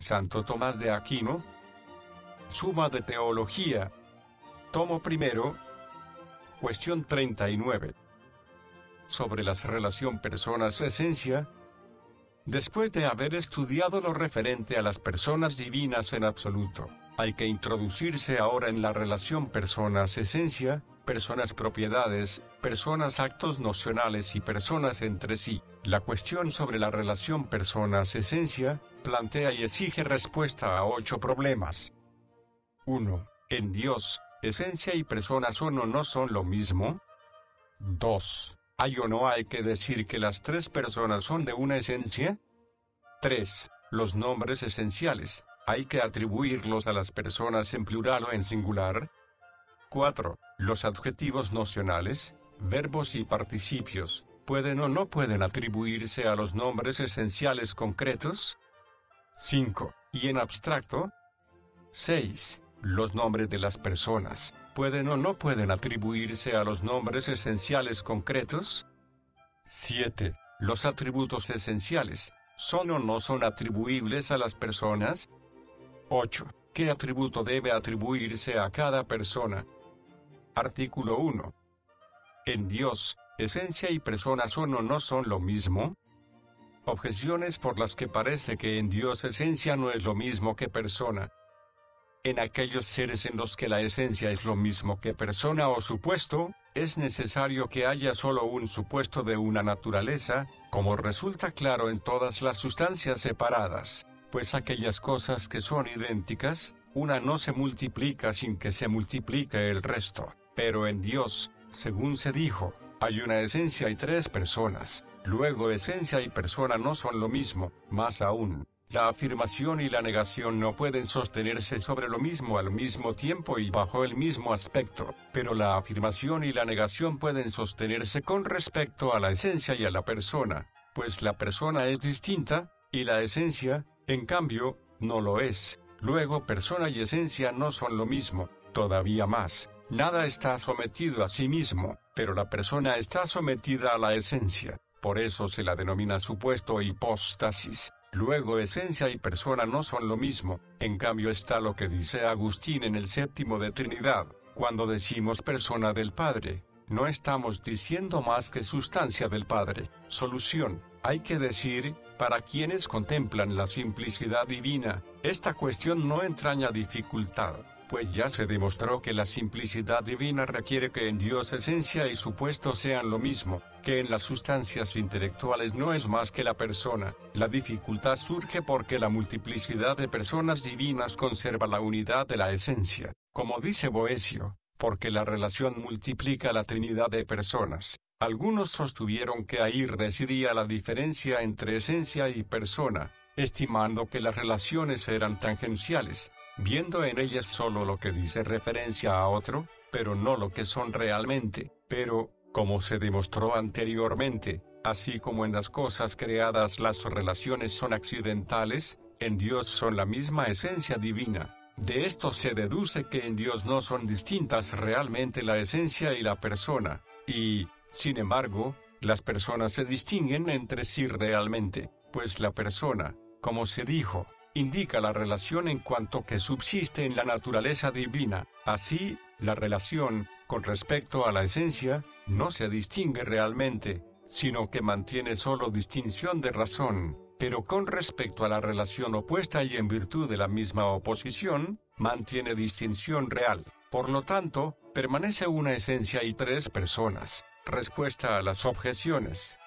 Santo Tomás de Aquino. Suma de Teología. Tomo primero. Cuestión 39. Sobre la relación personas-esencia. Después de haber estudiado lo referente a las personas divinas en absoluto, hay que introducirse ahora en la relación personas-esencia, personas-propiedades, personas-actos nocionales y personas entre sí. La cuestión sobre la relación personas-esencia plantea y exige respuesta a 8 problemas. 1. ¿En Dios, esencia y persona son o no son lo mismo? 2. ¿Hay o no hay que decir que las 3 personas son de una esencia? 3. Los nombres esenciales, ¿hay que atribuirlos a las personas en plural o en singular? 4. Los adjetivos nocionales, verbos y participios, ¿pueden o no pueden atribuirse a los nombres esenciales concretos? 5. ¿Y en abstracto? 6. Los nombres de las personas, ¿pueden o no pueden atribuirse a los nombres esenciales concretos? 7. Los atributos esenciales, ¿son o no son atribuibles a las personas? 8. ¿Qué atributo debe atribuirse a cada persona? Artículo 1. ¿En Dios, esencia y persona son o no son lo mismo? Objeciones por las que parece que en Dios esencia no es lo mismo que persona. En aquellos seres en los que la esencia es lo mismo que persona o supuesto, es necesario que haya solo un supuesto de una naturaleza, como resulta claro en todas las sustancias separadas, pues aquellas cosas que son idénticas, una no se multiplica sin que se multiplique el resto. Pero en Dios, según se dijo, hay una esencia y 3 personas. Luego esencia y persona no son lo mismo. Más aún, la afirmación y la negación no pueden sostenerse sobre lo mismo al mismo tiempo y bajo el mismo aspecto, pero la afirmación y la negación pueden sostenerse con respecto a la esencia y a la persona, pues la persona es distinta, y la esencia, en cambio, no lo es. Luego persona y esencia no son lo mismo. Todavía más, nada está sometido a sí mismo, pero la persona está sometida a la esencia. Por eso se la denomina supuesto o hipóstasis. Luego esencia y persona no son lo mismo. En cambio está lo que dice Agustín en el Séptimo de Trinidad. Cuando decimos persona del Padre, no estamos diciendo más que sustancia del Padre. Solución. Hay que decir, para quienes contemplan la simplicidad divina, esta cuestión no entraña dificultad, pues ya se demostró que la simplicidad divina requiere que en Dios esencia y supuesto sean lo mismo, que en las sustancias intelectuales no es más que la persona. La dificultad surge porque la multiplicidad de personas divinas conserva la unidad de la esencia, como dice Boecio, porque la relación multiplica la trinidad de personas. Algunos sostuvieron que ahí residía la diferencia entre esencia y persona, estimando que las relaciones eran tangenciales, viendo en ellas solo lo que dice referencia a otro, pero no lo que son realmente. Pero, como se demostró anteriormente, así como en las cosas creadas las relaciones son accidentales, en Dios son la misma esencia divina. De esto se deduce que en Dios no son distintas realmente la esencia y la persona, y, sin embargo, las personas se distinguen entre sí realmente, pues la persona, como se dijo, indica la relación en cuanto que subsiste en la naturaleza divina. Así, la relación, con respecto a la esencia, no se distingue realmente, sino que mantiene solo distinción de razón, pero con respecto a la relación opuesta y en virtud de la misma oposición, mantiene distinción real. Por lo tanto, permanece una esencia y 3 personas. Respuesta a las objeciones.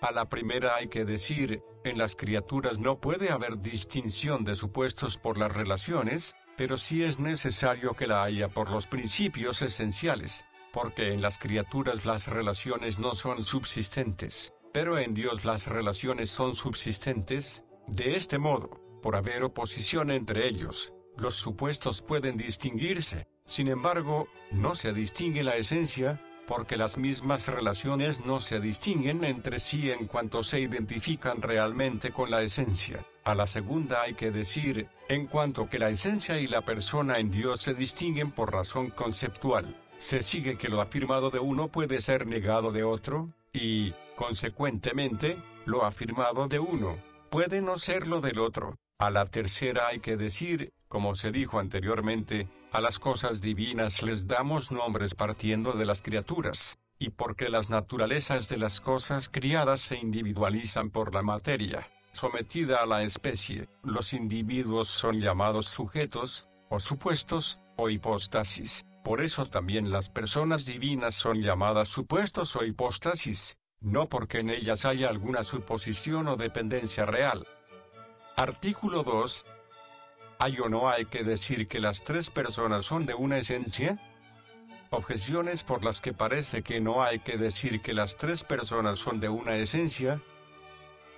A la primera hay que decir, en las criaturas no puede haber distinción de supuestos por las relaciones, pero sí es necesario que la haya por los principios esenciales, porque en las criaturas las relaciones no son subsistentes, pero en Dios las relaciones son subsistentes. De este modo, por haber oposición entre ellos, los supuestos pueden distinguirse. Sin embargo, no se distingue la esencia, porque las mismas relaciones no se distinguen entre sí en cuanto se identifican realmente con la esencia. A la segunda hay que decir, en cuanto que la esencia y la persona en Dios se distinguen por razón conceptual, se sigue que lo afirmado de uno puede ser negado de otro, y, consecuentemente, lo afirmado de uno puede no serlo del otro. A la tercera hay que decir, como se dijo anteriormente, a las cosas divinas les damos nombres partiendo de las criaturas, y porque las naturalezas de las cosas criadas se individualizan por la materia sometida a la especie, los individuos son llamados sujetos, o supuestos, o hipóstasis. Por eso también las personas divinas son llamadas supuestos o hipóstasis, no porque en ellas haya alguna suposición o dependencia real. Artículo 2. ¿Hay o no hay que decir que las tres personas son de una esencia? Objeciones por las que parece que no hay que decir que las tres personas son de una esencia.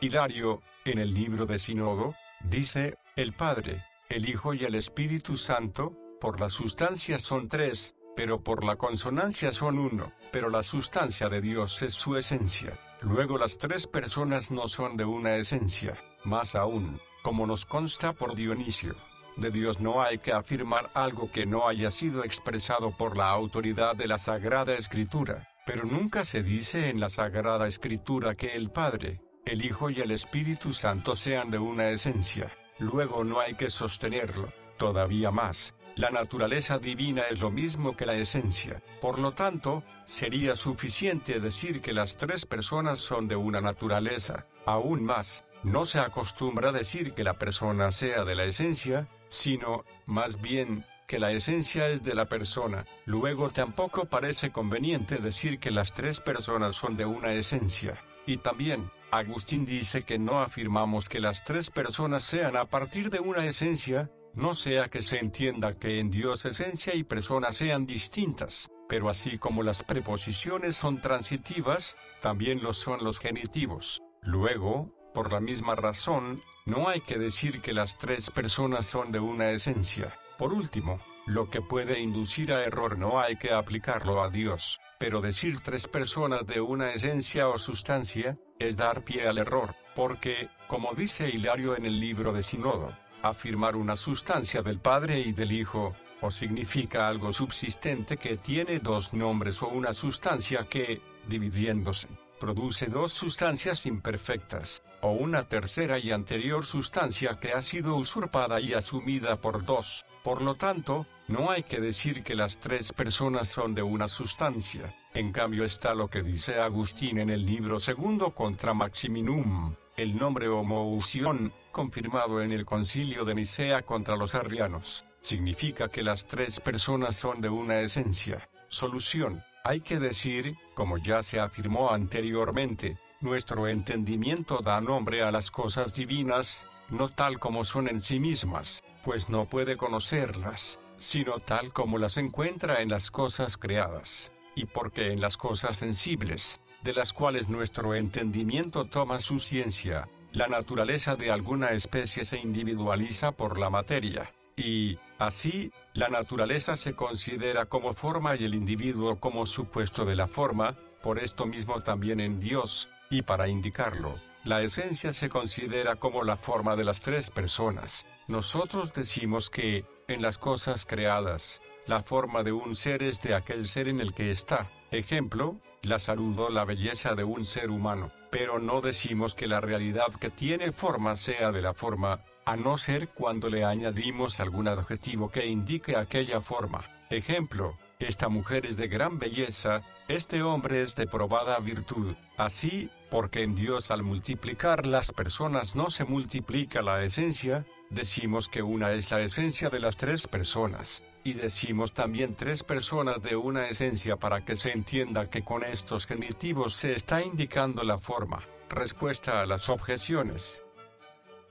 Hilario, en el libro de Sínodo, dice, el Padre, el Hijo y el Espíritu Santo, por la sustancia son tres, pero por la consonancia son uno, pero la sustancia de Dios es su esencia. Luego las tres personas no son de una esencia, más aún, como nos consta por Dionisio. De Dios no hay que afirmar algo que no haya sido expresado por la autoridad de la Sagrada Escritura, pero nunca se dice en la Sagrada Escritura que el Padre, el Hijo y el Espíritu Santo sean de una esencia. Luego no hay que sostenerlo. Todavía más, la naturaleza divina es lo mismo que la esencia. Por lo tanto, sería suficiente decir que las tres personas son de una naturaleza. Aún más, no se acostumbra decir que la persona sea de la esencia, sino, más bien, que la esencia es de la persona. Luego tampoco parece conveniente decir que las tres personas son de una esencia. Y también, Agustín dice que no afirmamos que las tres personas sean a partir de una esencia, no sea que se entienda que en Dios esencia y persona sean distintas, pero así como las preposiciones son transitivas, también lo son los genitivos. Luego, por la misma razón, no hay que decir que las tres personas son de una esencia. Por último, lo que puede inducir a error no hay que aplicarlo a Dios, pero decir tres personas de una esencia o sustancia, es dar pie al error, porque, como dice Hilario en el libro de Sínodo, afirmar una sustancia del Padre y del Hijo, o significa algo subsistente que tiene dos nombres o una sustancia que, dividiéndose, produce dos sustancias imperfectas, o una tercera y anterior sustancia que ha sido usurpada y asumida por dos. Por lo tanto, no hay que decir que las tres personas son de una sustancia. En cambio está lo que dice Agustín en el libro segundo contra Maximinum, el nombre homoousión, confirmado en el concilio de Nicea contra los arrianos, significa que las tres personas son de una esencia. Solución. Hay que decir, como ya se afirmó anteriormente, nuestro entendimiento da nombre a las cosas divinas, no tal como son en sí mismas, pues no puede conocerlas, sino tal como las encuentra en las cosas creadas, y porque en las cosas sensibles, de las cuales nuestro entendimiento toma su ciencia, la naturaleza de alguna especie se individualiza por la materia. Y, así, la naturaleza se considera como forma y el individuo como supuesto de la forma, por esto mismo también en Dios, y para indicarlo, la esencia se considera como la forma de las tres personas. Nosotros decimos que, en las cosas creadas, la forma de un ser es de aquel ser en el que está. Ejemplo, la salud o la belleza de un ser humano, pero no decimos que la realidad que tiene forma sea de la forma, a no ser cuando le añadimos algún adjetivo que indique aquella forma. Ejemplo, esta mujer es de gran belleza, este hombre es de probada virtud. Así, porque en Dios al multiplicar las personas no se multiplica la esencia, decimos que una es la esencia de las tres personas, y decimos también tres personas de una esencia para que se entienda que con estos genitivos se está indicando la forma. Respuesta a las objeciones.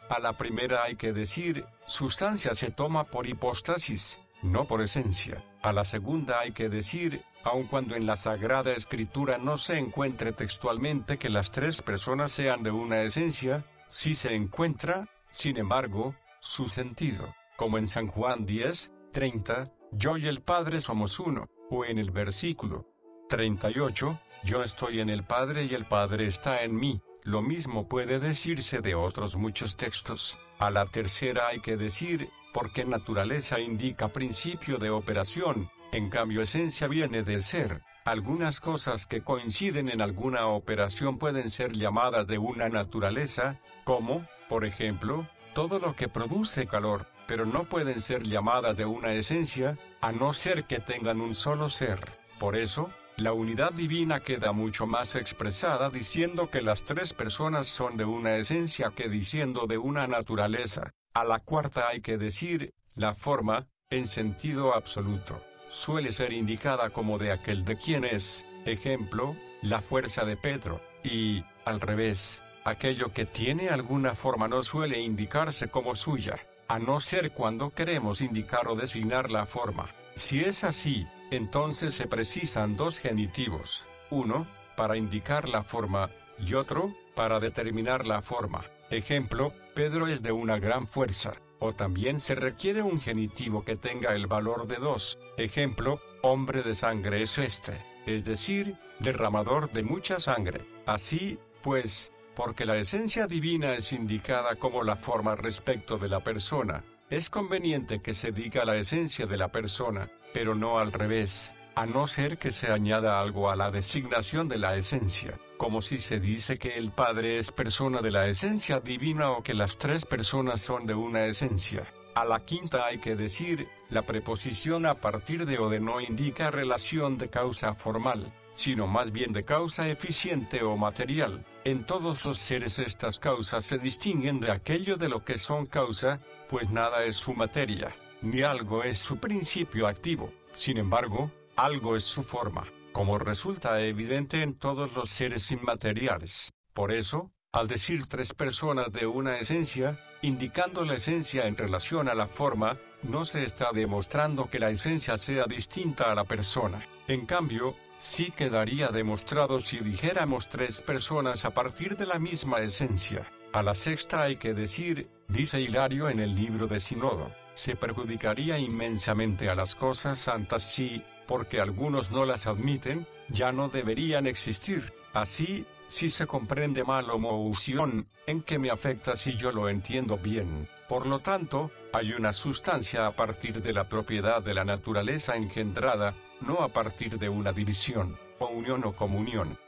A la primera hay que decir, sustancia se toma por hipóstasis, no por esencia. A la segunda hay que decir, aun cuando en la Sagrada Escritura no se encuentre textualmente que las tres personas sean de una esencia, sí se encuentra, sin embargo, su sentido, como en San Juan 10:30, yo y el Padre somos uno, o en el versículo 38, yo estoy en el Padre y el Padre está en mí. Lo mismo puede decirse de otros muchos textos. A la tercera hay que decir, porque naturaleza indica principio de operación, en cambio esencia viene de ser. Algunas cosas que coinciden en alguna operación pueden ser llamadas de una naturaleza, como, por ejemplo, todo lo que produce calor, pero no pueden ser llamadas de una esencia, a no ser que tengan un solo ser. Por eso, la unidad divina queda mucho más expresada diciendo que las tres personas son de una esencia que diciendo de una naturaleza. A la cuarta hay que decir, la forma, en sentido absoluto, suele ser indicada como de aquel de quien es, ejemplo, la fuerza de Pedro, y, al revés, aquello que tiene alguna forma no suele indicarse como suya, a no ser cuando queremos indicar o designar la forma. Si es así, entonces se precisan dos genitivos, uno, para indicar la forma, y otro, para determinar la forma. Ejemplo, Pedro es de una gran fuerza, o también se requiere un genitivo que tenga el valor de 2. Ejemplo, hombre de sangre es este, es decir, derramador de mucha sangre. Así, pues, porque la esencia divina es indicada como la forma respecto de la persona, es conveniente que se diga la esencia de la persona, pero no al revés, a no ser que se añada algo a la designación de la esencia, como si se dice que el Padre es persona de la esencia divina o que las tres personas son de una esencia. A la quinta hay que decir, la preposición a partir de o de no indica relación de causa formal, sino más bien de causa eficiente o material. En todos los seres estas causas se distinguen de aquello de lo que son causa, pues nada es su materia, ni algo es su principio activo. Sin embargo, algo es su forma, como resulta evidente en todos los seres inmateriales. Por eso, al decir tres personas de una esencia, indicando la esencia en relación a la forma, no se está demostrando que la esencia sea distinta a la persona. En cambio, sí quedaría demostrado si dijéramos tres personas a partir de la misma esencia. A la sexta hay que decir, dice Hilario en el libro de Sínodo, se perjudicaría inmensamente a las cosas santas si, porque algunos no las admiten, ya no deberían existir. Así, si se comprende mal homoousión, ¿en qué me afecta si yo lo entiendo bien? Por lo tanto, hay una sustancia a partir de la propiedad de la naturaleza engendrada, no a partir de una división, o unión o comunión.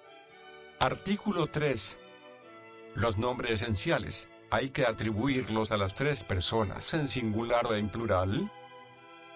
Artículo 3. Los nombres esenciales, ¿hay que atribuirlos a las tres personas en singular o en plural?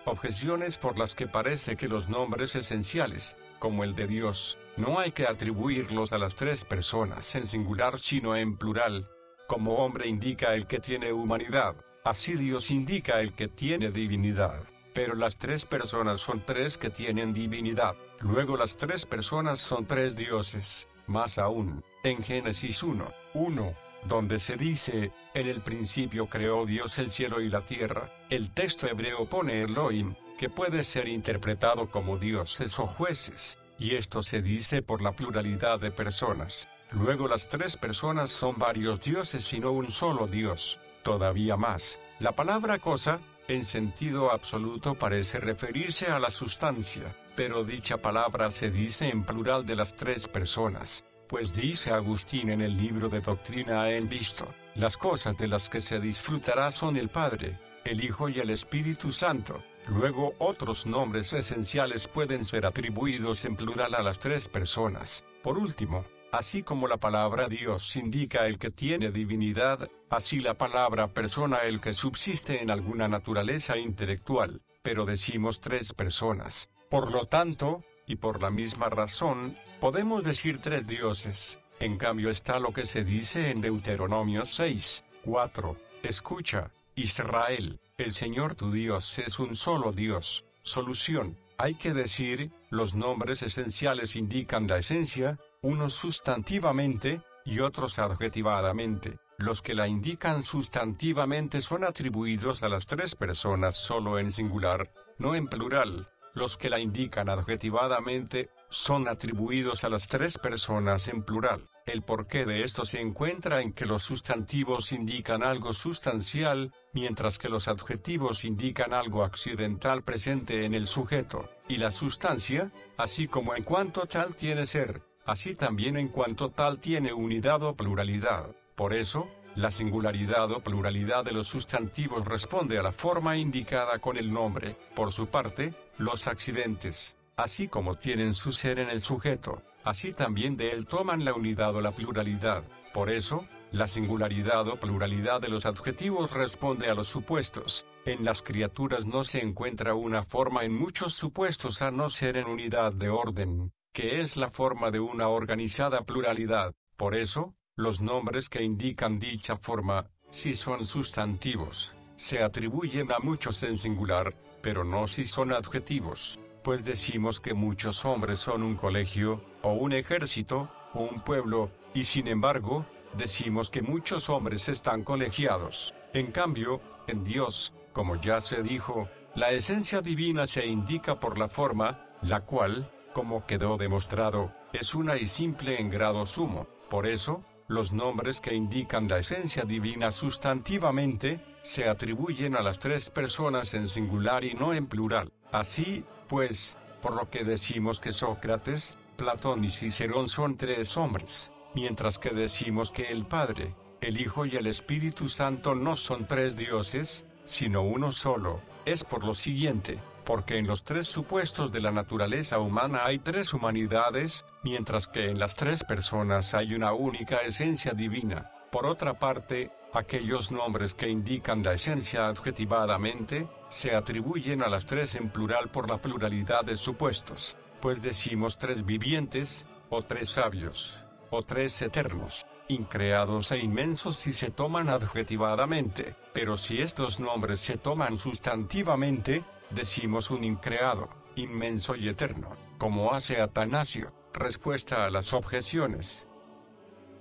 Objeciones por las que parece que los nombres esenciales, como el de Dios, no hay que atribuirlos a las tres personas en singular sino en plural. Como hombre indica el que tiene humanidad, así Dios indica el que tiene divinidad. Pero las tres personas son tres que tienen divinidad. Luego las tres personas son tres dioses. Más aún, en Génesis 1:1, donde se dice, en el principio creó Dios el cielo y la tierra, el texto hebreo pone Elohim, que puede ser interpretado como dioses o jueces, y esto se dice por la pluralidad de personas. Luego las tres personas son varios dioses y no un solo Dios. Todavía más, la palabra cosa, en sentido absoluto parece referirse a la sustancia, pero dicha palabra se dice en plural de las tres personas, pues dice Agustín en el libro de Doctrina en Visto, las cosas de las que se disfrutará son el Padre, el Hijo y el Espíritu Santo. Luego otros nombres esenciales pueden ser atribuidos en plural a las tres personas. Por último, así como la palabra Dios indica el que tiene divinidad, así la palabra persona el que subsiste en alguna naturaleza intelectual, pero decimos tres personas. Por lo tanto, y por la misma razón, podemos decir tres dioses. En cambio está lo que se dice en Deuteronomio 6:4. Escucha, Israel, el Señor tu Dios es un solo Dios. Solución, hay que decir, los nombres esenciales indican la esencia, unos sustantivamente, y otros adjetivadamente. Los que la indican sustantivamente son atribuidos a las tres personas solo en singular, no en plural. Los que la indican adjetivadamente, son atribuidos a las tres personas en plural. El porqué de esto se encuentra en que los sustantivos indican algo sustancial, mientras que los adjetivos indican algo accidental presente en el sujeto, y la sustancia, así como en cuanto tal tiene ser, así también en cuanto tal tiene unidad o pluralidad. Por eso, la singularidad o pluralidad de los sustantivos responde a la forma indicada con el nombre. Por su parte, los accidentes, así como tienen su ser en el sujeto, así también de él toman la unidad o la pluralidad. Por eso, La singularidad o pluralidad de los adjetivos responde a los supuestos. En las criaturas no se encuentra una forma en muchos supuestos a no ser en unidad de orden, que es la forma de una organizada pluralidad. Por eso, los nombres que indican dicha forma, si son sustantivos, se atribuyen a muchos en singular, pero no si son adjetivos, pues decimos que muchos hombres son un colegio, o un ejército, o un pueblo, y sin embargo, decimos que muchos hombres están colegiados. En cambio, en Dios, como ya se dijo, la esencia divina se indica por la forma, la cual, como quedó demostrado, es una y simple en grado sumo. Por eso, los nombres que indican la esencia divina sustantivamente, se atribuyen a las tres personas en singular y no en plural. Así, pues, por lo que decimos que Sócrates, Platón y Cicerón son tres hombres, mientras que decimos que el Padre, el Hijo y el Espíritu Santo no son tres dioses, sino uno solo, es por lo siguiente, porque en los tres supuestos de la naturaleza humana hay tres humanidades, mientras que en las tres personas hay una única esencia divina. Por otra parte, aquellos nombres que indican la esencia adjetivadamente, se atribuyen a las tres en plural por la pluralidad de supuestos, pues decimos tres vivientes, o tres sabios, o tres eternos, increados e inmensos si se toman adjetivadamente, pero si estos nombres se toman sustantivamente, decimos un increado, inmenso y eterno, como hace Atanasio. Respuesta a las objeciones.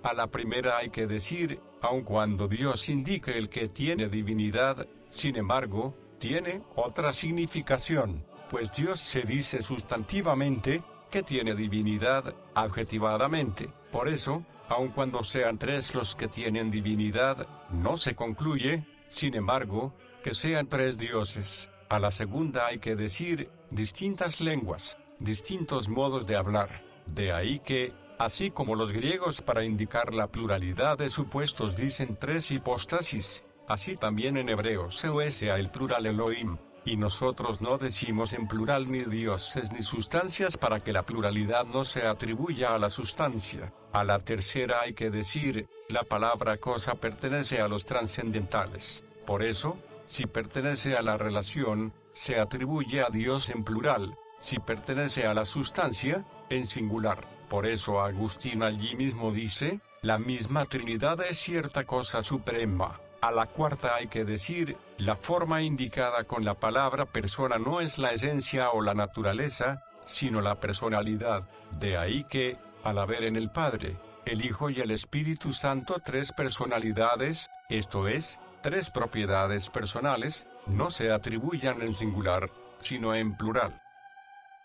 A la primera hay que decir, aun cuando Dios indique el que tiene divinidad, sin embargo, tiene otra significación, pues Dios se dice sustantivamente, que tiene divinidad, adjetivadamente. Por eso, aun cuando sean tres los que tienen divinidad, no se concluye, sin embargo, que sean tres dioses. A la segunda hay que decir, distintas lenguas, distintos modos de hablar. De ahí que, así como los griegos para indicar la pluralidad de supuestos dicen tres hipóstasis, así también en hebreo se usa el plural Elohim, y nosotros no decimos en plural ni dioses ni sustancias para que la pluralidad no se atribuya a la sustancia. A la tercera hay que decir, la palabra cosa pertenece a los trascendentales. Por eso, si pertenece a la relación, se atribuye a Dios en plural, si pertenece a la sustancia, en singular. Por eso Agustín allí mismo dice, la misma Trinidad es cierta cosa suprema. A la cuarta hay que decir, la forma indicada con la palabra persona no es la esencia o la naturaleza, sino la personalidad. De ahí que, al haber en el Padre, el Hijo y el Espíritu Santo tres personalidades, esto es, tres propiedades personales, no se atribuyan en singular, sino en plural.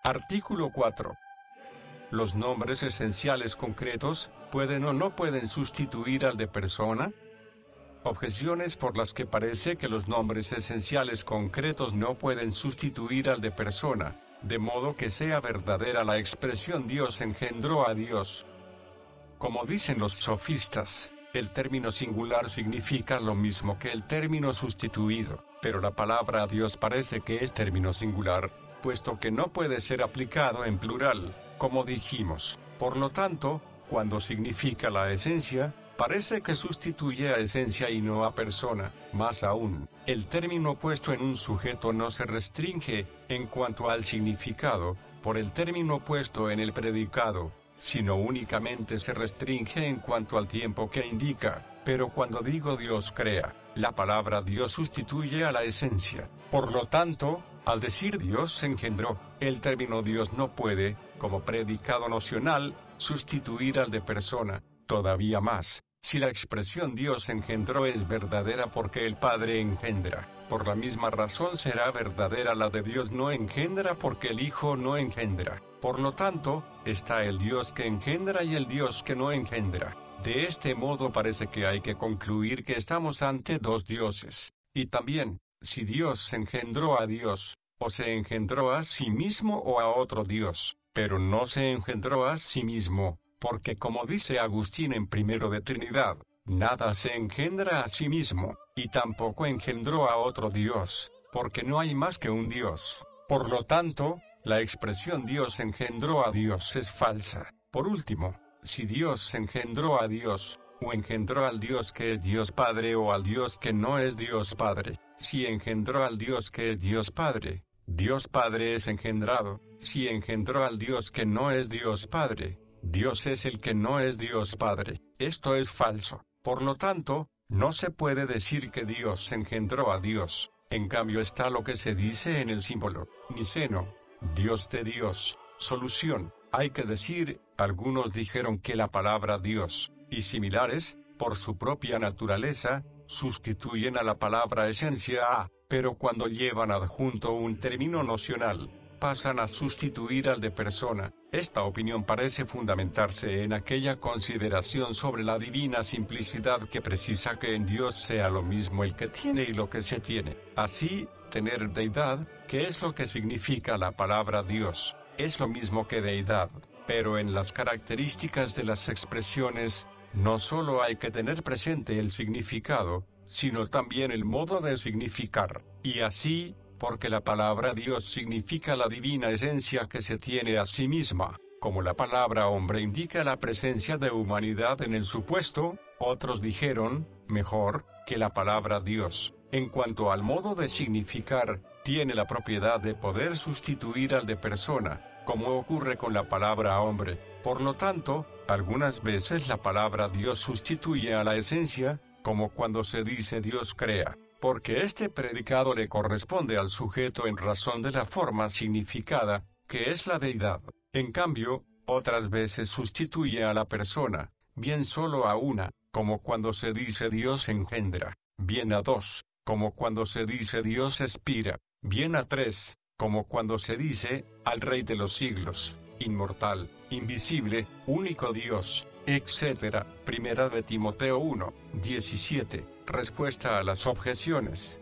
Artículo 4. Los nombres esenciales concretos, ¿pueden o no pueden sustituir al de persona? Objeciones por las que parece que los nombres esenciales concretos no pueden sustituir al de persona, de modo que sea verdadera la expresión Dios engendró a Dios. Como dicen los sofistas, el término singular significa lo mismo que el término sustituido, pero la palabra Dios parece que es término singular, puesto que no puede ser aplicado en plural, como dijimos. Por lo tanto, cuando significa la esencia, parece que sustituye a esencia y no a persona. Más aún, el término puesto en un sujeto no se restringe, en cuanto al significado, por el término puesto en el predicado, sino únicamente se restringe en cuanto al tiempo que indica. Pero cuando digo Dios crea, la palabra Dios sustituye a la esencia. Por lo tanto, al decir Dios engendró, el término Dios no puede, como predicado nocional, sustituir al de persona. Todavía más, si la expresión Dios engendró es verdadera porque el Padre engendra, por la misma razón será verdadera la de Dios no engendra porque el Hijo no engendra. Por lo tanto, está el Dios que engendra y el Dios que no engendra. De este modo parece que hay que concluir que estamos ante dos dioses. Y también, si Dios engendró a Dios, o se engendró a sí mismo o a otro Dios, pero no se engendró a sí mismo, porque como dice Agustín en Primero de Trinidad, nada se engendra a sí mismo, y tampoco engendró a otro Dios, porque no hay más que un Dios. Por lo tanto, la expresión Dios engendró a Dios es falsa. Por último, si Dios engendró a Dios, o engendró al Dios que es Dios Padre o al Dios que no es Dios Padre. Si engendró al Dios que es Dios Padre, Dios Padre es engendrado. Si engendró al Dios que no es Dios Padre, Dios es el que no es Dios Padre. Esto es falso. Por lo tanto, no se puede decir que Dios engendró a Dios. En cambio está lo que se dice en el símbolo, niceno, Dios de Dios. Solución. Hay que decir, algunos dijeron que la palabra Dios, y similares, por su propia naturaleza, sustituyen a la palabra esencia, pero cuando llevan adjunto un término nocional, pasan a sustituir al de persona. Esta opinión parece fundamentarse en aquella consideración sobre la divina simplicidad que precisa que en Dios sea lo mismo el que tiene y lo que se tiene. Así, tener deidad, que es lo que significa la palabra Dios, es lo mismo que deidad. Pero en las características de las expresiones, no solo hay que tener presente el significado, sino también el modo de significar. Y así, porque la palabra Dios significa la divina esencia que se tiene a sí misma, como la palabra hombre indica la presencia de humanidad en el supuesto, otros dijeron, mejor, que la palabra Dios, en cuanto al modo de significar, tiene la propiedad de poder sustituir al de persona, como ocurre con la palabra hombre. Por lo tanto, algunas veces la palabra Dios sustituye a la esencia, como cuando se dice Dios crea, porque este predicado le corresponde al sujeto en razón de la forma significada, que es la deidad. En cambio, otras veces sustituye a la persona, bien solo a una, como cuando se dice Dios engendra, bien a dos, como cuando se dice Dios expira, bien a tres, como cuando se dice, al Rey de los siglos, inmortal, invisible, único Dios, etc. Primera de Timoteo 1, 17. Respuesta a las objeciones.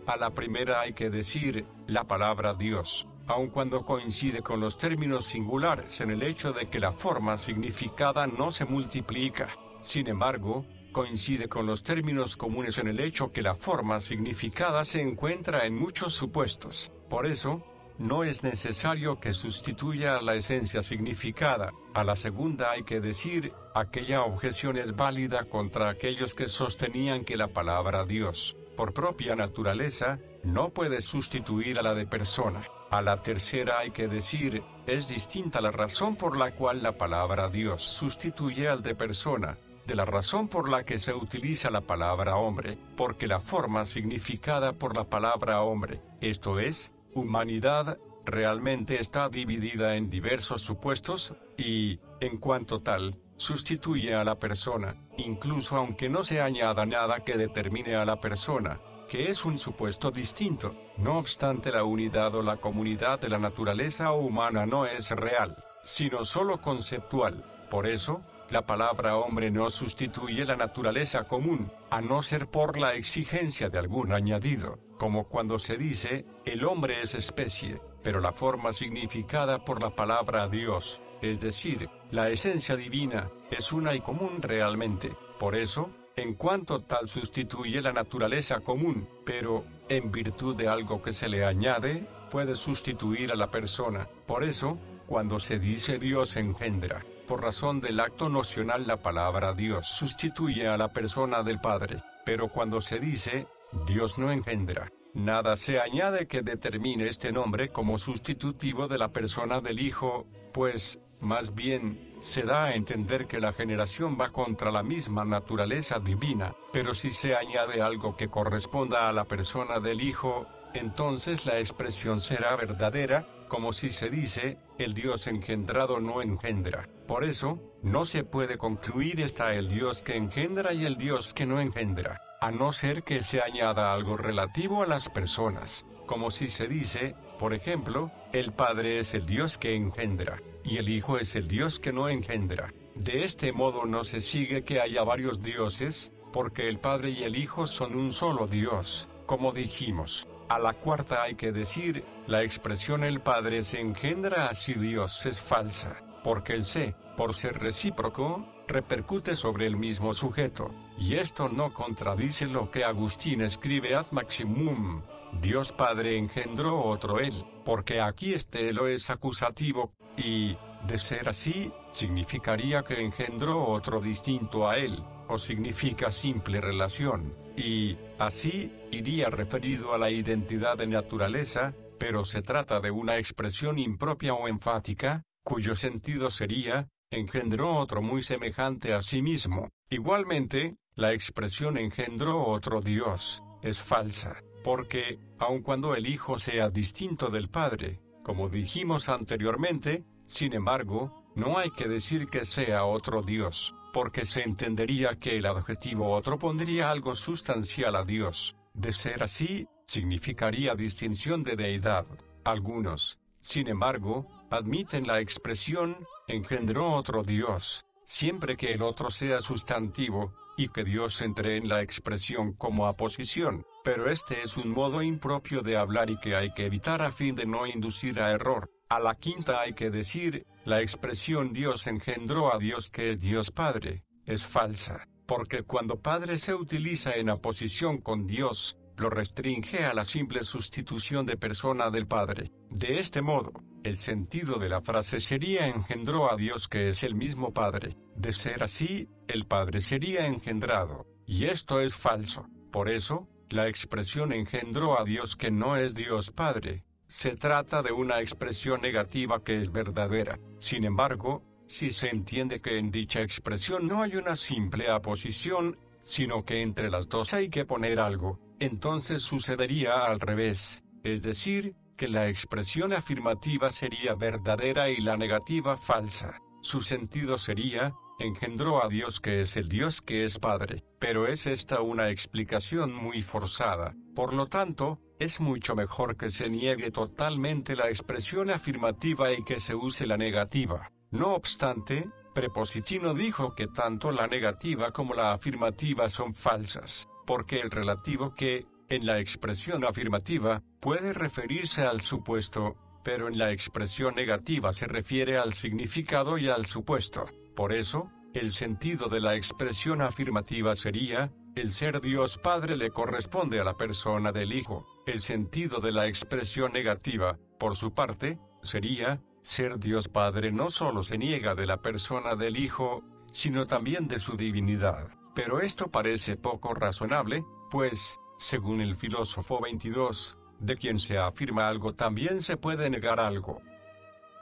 A la primera hay que decir, la palabra Dios, aun cuando coincide con los términos singulares en el hecho de que la forma significada no se multiplica. Sin embargo, coincide con los términos comunes en el hecho que la forma significada se encuentra en muchos supuestos. Por eso, no es necesario que sustituya a la esencia significada. A la segunda hay que decir, aquella objeción es válida contra aquellos que sostenían que la palabra Dios, por propia naturaleza, no puede sustituir a la de persona. A la tercera hay que decir, es distinta la razón por la cual la palabra Dios sustituye al de persona, de la razón por la que se utiliza la palabra hombre, porque la forma significada por la palabra hombre, esto es, humanidad, realmente está dividida en diversos supuestos, y, en cuanto tal, sustituye a la persona, incluso aunque no se añada nada que determine a la persona, que es un supuesto distinto. No obstante, la unidad o la comunidad de la naturaleza humana no es real, sino solo conceptual. Por eso, la palabra hombre no sustituye la naturaleza común, a no ser por la exigencia de algún añadido, como cuando se dice, el hombre es especie, pero la forma significada por la palabra Dios, es decir, la esencia divina, es una y común realmente. Por eso, en cuanto tal sustituye la naturaleza común, pero, en virtud de algo que se le añade, puede sustituir a la persona. Por eso, cuando se dice Dios engendra, por razón del acto nocional la palabra Dios sustituye a la persona del Padre, pero cuando se dice, Dios no engendra, nada se añade que determine este nombre como sustitutivo de la persona del Hijo, pues, más bien, se da a entender que la generación va contra la misma naturaleza divina, pero si se añade algo que corresponda a la persona del Hijo, entonces la expresión será verdadera, como si se dice, el Dios engendrado no engendra. Por eso, no se puede concluir está el Dios que engendra y el Dios que no engendra, a no ser que se añada algo relativo a las personas, como si se dice, por ejemplo, el Padre es el Dios que engendra, y el Hijo es el Dios que no engendra. De este modo no se sigue que haya varios dioses, porque el Padre y el Hijo son un solo Dios, como dijimos. A la cuarta hay que decir, la expresión el Padre se engendra así Dios es falsa, porque el se, por ser recíproco, repercute sobre el mismo sujeto, y esto no contradice lo que Agustín escribe ad maximum, Dios Padre engendró otro él, porque aquí este elo es acusativo, y, De ser así, significaría que engendró otro distinto a él, o significa simple relación, y, así, iría referido a la identidad de naturaleza, pero se trata de una expresión impropia o enfática, cuyo sentido sería, engendró otro muy semejante a sí mismo. Igualmente, la expresión engendró otro Dios, es falsa, porque, aun cuando el Hijo sea distinto del Padre, como dijimos anteriormente, sin embargo, no hay que decir que sea otro Dios, porque se entendería que el adjetivo otro pondría algo sustancial a Dios. De ser así, significaría distinción de deidad. Algunos, sin embargo, admiten la expresión, engendró otro Dios, siempre que el otro sea sustantivo, y que Dios entre en la expresión como aposición, pero este es un modo impropio de hablar y que hay que evitar a fin de no inducir a error. A la quinta hay que decir, la expresión Dios engendró a Dios que es Dios Padre, es falsa, porque cuando Padre se utiliza en aposición con Dios, lo restringe a la simple sustitución de persona del Padre. De este modo, el sentido de la frase sería engendró a Dios que es el mismo Padre. De ser así, el Padre sería engendrado, y esto es falso. Por eso, la expresión engendró a Dios que no es Dios Padre. Se trata de una expresión negativa que es verdadera. Sin embargo, si se entiende que en dicha expresión no hay una simple aposición, sino que entre las dos hay que poner algo, entonces sucedería al revés, es decir, que la expresión afirmativa sería verdadera y la negativa falsa. Su sentido sería, engendró a Dios que es el Dios que es Padre, pero es esta una explicación muy forzada. Por lo tanto, es mucho mejor que se niegue totalmente la expresión afirmativa y que se use la negativa. No obstante, Prepositino dijo que tanto la negativa como la afirmativa son falsas, porque el relativo que, en la expresión afirmativa, puede referirse al supuesto, pero en la expresión negativa se refiere al significado y al supuesto. Por eso, el sentido de la expresión afirmativa sería, el ser Dios Padre le corresponde a la persona del Hijo. El sentido de la expresión negativa, por su parte, sería, ser Dios Padre no solo se niega de la persona del Hijo, sino también de su divinidad. Pero esto parece poco razonable, pues, según el filósofo 22, de quien se afirma algo también se puede negar algo.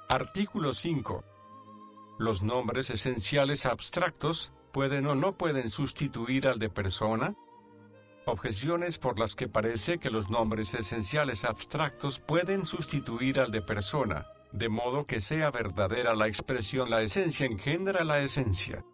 Artículo 5. Los nombres esenciales abstractos, ¿pueden o no pueden sustituir al de persona? Objeciones por las que parece que los nombres esenciales abstractos pueden sustituir al de persona, de modo que sea verdadera la expresión la esencia engendra la esencia.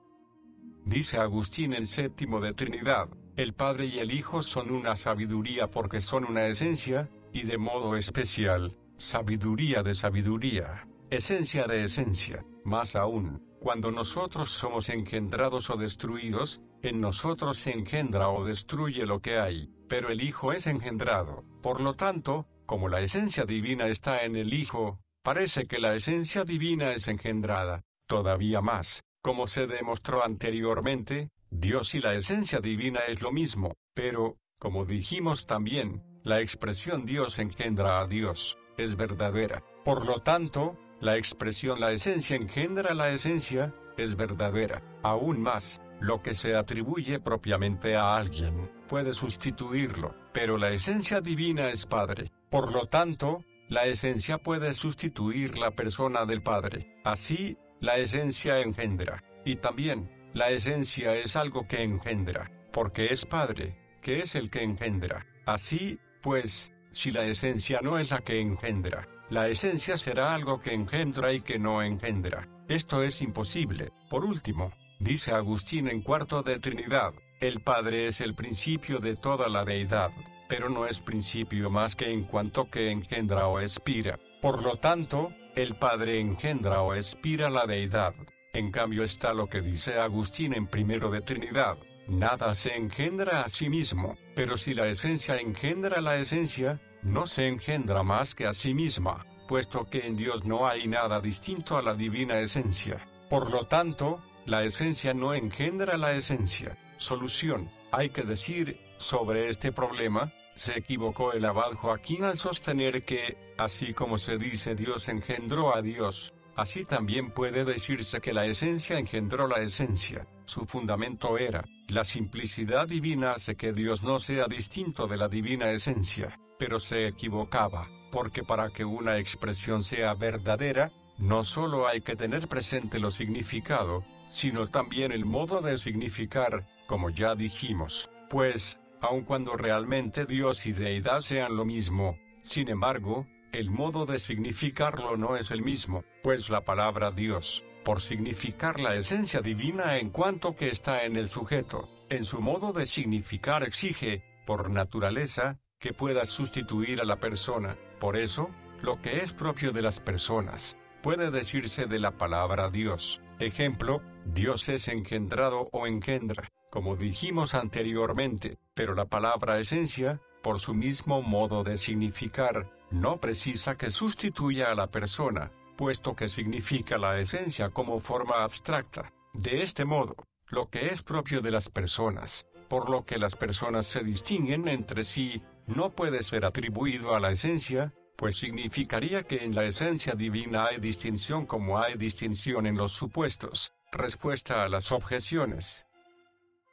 Dice Agustín el Séptimo de Trinidad, el Padre y el Hijo son una sabiduría porque son una esencia, y de modo especial, sabiduría de sabiduría, esencia de esencia. Más aún, cuando nosotros somos engendrados o destruidos, en nosotros se engendra o destruye lo que hay, pero el Hijo es engendrado. Por lo tanto, como la esencia divina está en el Hijo, parece que la esencia divina es engendrada. Todavía más, como se demostró anteriormente, Dios y la esencia divina es lo mismo, pero, como dijimos también, la expresión Dios engendra a Dios, es verdadera. Por lo tanto, la expresión la esencia engendra la esencia, es verdadera. Aún más, lo que se atribuye propiamente a alguien, puede sustituirlo, pero la esencia divina es Padre. Por lo tanto, la esencia puede sustituir la persona del Padre. Así, la esencia engendra. Y también, la esencia es algo que engendra, porque es Padre, que es el que engendra. Así, pues, si la esencia no es la que engendra, la esencia será algo que engendra y que no engendra. Esto es imposible. Por último, dice Agustín en Cuarto de Trinidad, el Padre es el principio de toda la deidad, pero no es principio más que en cuanto que engendra o expira. Por lo tanto, el Padre engendra o expira la deidad. En cambio está lo que dice Agustín en Primero de Trinidad, nada se engendra a sí mismo, pero si la esencia engendra la esencia, no se engendra más que a sí misma, puesto que en Dios no hay nada distinto a la divina esencia. Por lo tanto, la esencia no engendra la esencia. Solución. Hay que decir, sobre este problema, se equivocó el abad Joaquín al sostener que, así como se dice Dios engendró a Dios, Así también puede decirse que la esencia engendró la esencia. Su fundamento era, la simplicidad divina hace que Dios no sea distinto de la divina esencia, pero se equivocaba, porque para que una expresión sea verdadera, no solo hay que tener presente lo significado, sino también el modo de significar, como ya dijimos, pues, aun cuando realmente Dios y deidad sean lo mismo, sin embargo, el modo de significarlo no es el mismo, pues la palabra Dios, por significar la esencia divina en cuanto que está en el sujeto, en su modo de significar exige, por naturaleza, que pueda sustituir a la persona. Por eso, lo que es propio de las personas, puede decirse de la palabra Dios. Ejemplo, Dios es engendrado o engendra, como dijimos anteriormente, pero la palabra esencia, por su mismo modo de significar, no precisa que sustituya a la persona, puesto que significa la esencia como forma abstracta. De este modo, lo que es propio de las personas, por lo que las personas se distinguen entre sí, no puede ser atribuido a la esencia, pues significaría que en la esencia divina hay distinción como hay distinción en los supuestos. Respuesta a las objeciones.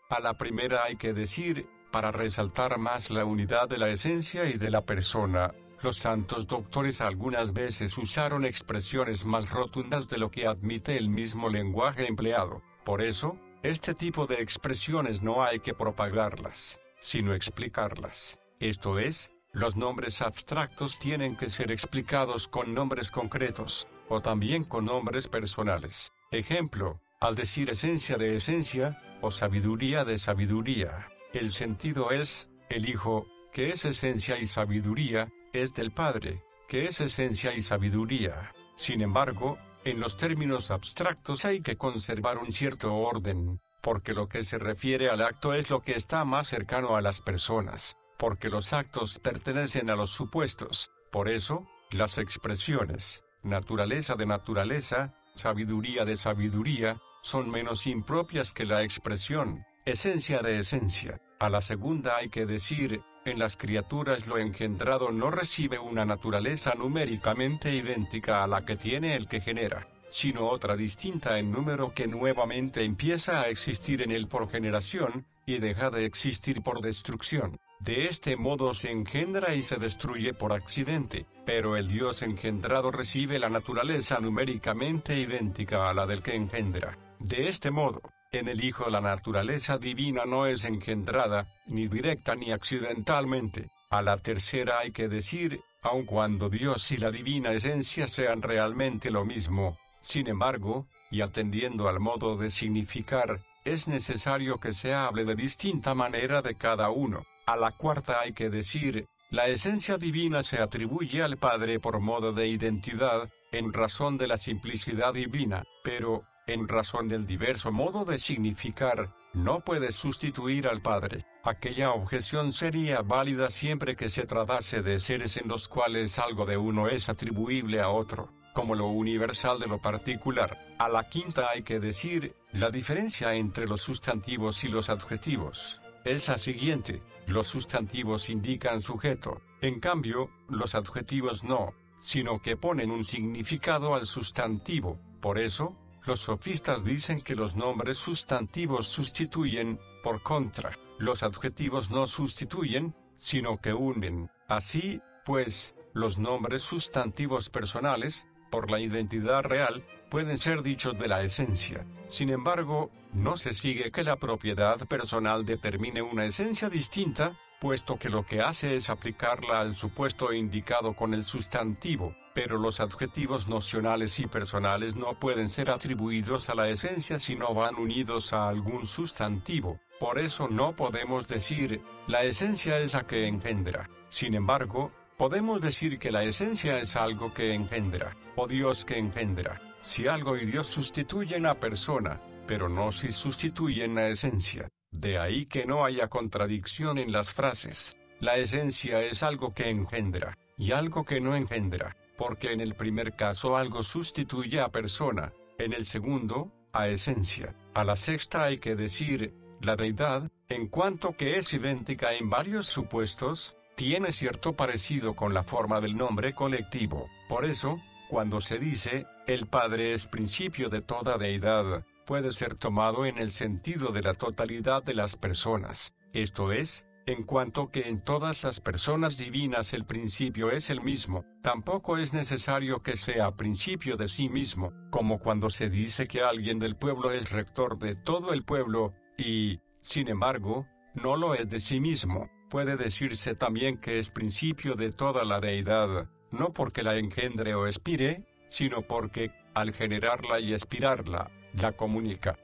A la primera hay que decir, para resaltar más la unidad de la esencia y de la persona, los santos doctores algunas veces usaron expresiones más rotundas de lo que admite el mismo lenguaje empleado. Por eso, este tipo de expresiones no hay que propagarlas, sino explicarlas. Esto es, los nombres abstractos tienen que ser explicados con nombres concretos, o también con nombres personales. Ejemplo, al decir esencia de esencia, o sabiduría de sabiduría, el sentido es, el Hijo, que es esencia y sabiduría, es del Padre, que es esencia y sabiduría. Sin embargo, en los términos abstractos hay que conservar un cierto orden, porque lo que se refiere al acto es lo que está más cercano a las personas, porque los actos pertenecen a los supuestos. Por eso, las expresiones, naturaleza de naturaleza, sabiduría de sabiduría, son menos impropias que la expresión, esencia de esencia. A la segunda hay que decir, en las criaturas lo engendrado no recibe una naturaleza numéricamente idéntica a la que tiene el que genera, sino otra distinta en número que nuevamente empieza a existir en él por generación, y deja de existir por destrucción. De este modo se engendra y se destruye por accidente, pero el Dios engendrado recibe la naturaleza numéricamente idéntica a la del que engendra. De este modo, en el Hijo la naturaleza divina no es engendrada, ni directa ni accidentalmente. A la tercera hay que decir, aun cuando Dios y la divina esencia sean realmente lo mismo, sin embargo, y atendiendo al modo de significar, es necesario que se hable de distinta manera de cada uno. A la cuarta hay que decir, la esencia divina se atribuye al Padre por modo de identidad, en razón de la simplicidad divina, pero, en razón del diverso modo de significar, no puede sustituir al Padre. Aquella objeción sería válida siempre que se tratase de seres en los cuales algo de uno es atribuible a otro, como lo universal de lo particular. A la quinta hay que decir, la diferencia entre los sustantivos y los adjetivos es la siguiente: los sustantivos indican sujeto, en cambio, los adjetivos no, sino que ponen un significado al sustantivo. Por eso, los sofistas dicen que los nombres sustantivos sustituyen, por contra, los adjetivos no sustituyen, sino que unen. Así, pues, los nombres sustantivos personales, por la identidad real, pueden ser dichos de la esencia. Sin embargo, no se sigue que la propiedad personal determine una esencia distinta, puesto que lo que hace es aplicarla al supuesto indicado con el sustantivo, pero los adjetivos nocionales y personales no pueden ser atribuidos a la esencia si no van unidos a algún sustantivo. Por eso no podemos decir, la esencia es la que engendra. Sin embargo, podemos decir que la esencia es algo que engendra, o Dios que engendra, si algo y Dios sustituyen a persona, pero no si sustituyen a esencia. De ahí que no haya contradicción en las frases. La esencia es algo que engendra, y algo que no engendra, porque en el primer caso algo sustituye a persona, en el segundo, a esencia. A la sexta hay que decir, la deidad, en cuanto que es idéntica en varios supuestos, tiene cierto parecido con la forma del nombre colectivo. Por eso, cuando se dice, El Padre es principio de toda deidad, puede ser tomado en el sentido de la totalidad de las personas, esto es, en cuanto que en todas las personas divinas el principio es el mismo, tampoco es necesario que sea principio de sí mismo, como cuando se dice que alguien del pueblo es rector de todo el pueblo, y, sin embargo, no lo es de sí mismo. Puede decirse también que es principio de toda la deidad, no porque la engendre o expire, sino porque, al generarla y expirarla, la comunica.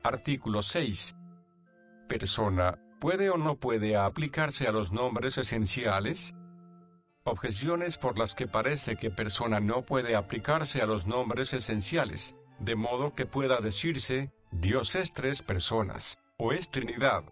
Artículo 6. Persona, ¿puede o no puede aplicarse a los nombres esenciales? Objeciones por las que parece que persona no puede aplicarse a los nombres esenciales, de modo que pueda decirse, Dios es tres personas, o es Trinidad.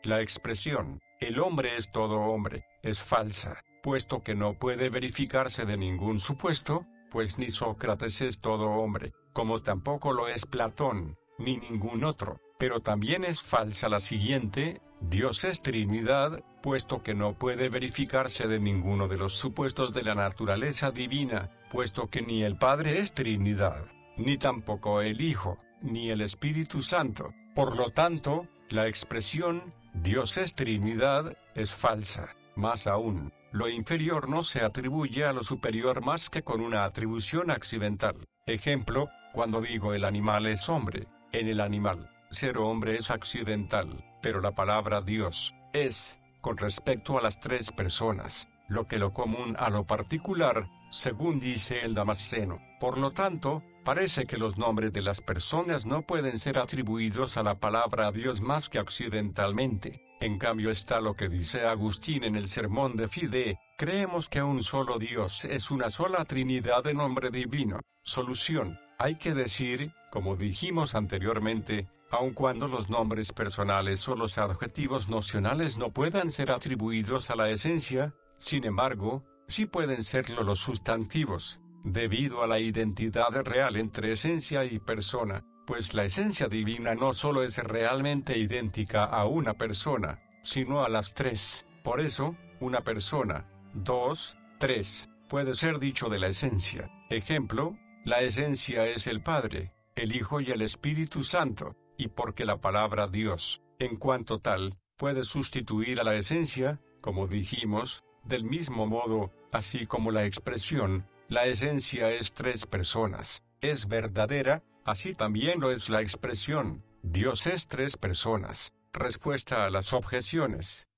La expresión, el hombre es todo hombre, es falsa, puesto que no puede verificarse de ningún supuesto, pues ni Sócrates es todo hombre, como tampoco lo es Platón, ni ningún otro, pero también es falsa la siguiente, Dios es Trinidad, puesto que no puede verificarse de ninguno de los supuestos de la naturaleza divina, puesto que ni el Padre es Trinidad, ni tampoco el Hijo, ni el Espíritu Santo. Por lo tanto, la expresión, Dios es Trinidad, es falsa. Más aún, lo inferior no se atribuye a lo superior más que con una atribución accidental. Ejemplo, cuando digo el animal es hombre, en el animal, ser hombre es accidental, pero la palabra Dios es, con respecto a las tres personas, lo que lo común a lo particular, según dice el Damasceno. Por lo tanto, parece que los nombres de las personas no pueden ser atribuidos a la palabra Dios más que accidentalmente. En cambio está lo que dice Agustín en el Sermón de Fide, creemos que un solo Dios es una sola Trinidad de nombre divino. Solución, hay que decir, como dijimos anteriormente, aun cuando los nombres personales o los adjetivos nocionales no puedan ser atribuidos a la esencia, sin embargo, sí pueden serlo los sustantivos, debido a la identidad real entre esencia y persona, pues la esencia divina no solo es realmente idéntica a una persona, sino a las tres. Por eso, una persona, dos, tres, puede ser dicho de la esencia. Ejemplo, la esencia es el Padre, el Hijo y el Espíritu Santo, y porque la palabra Dios, en cuanto tal, puede sustituir a la esencia, como dijimos, del mismo modo, así como la expresión, la esencia es tres personas, es verdadera, así también lo es la expresión, Dios es tres personas. Respuesta a las objeciones.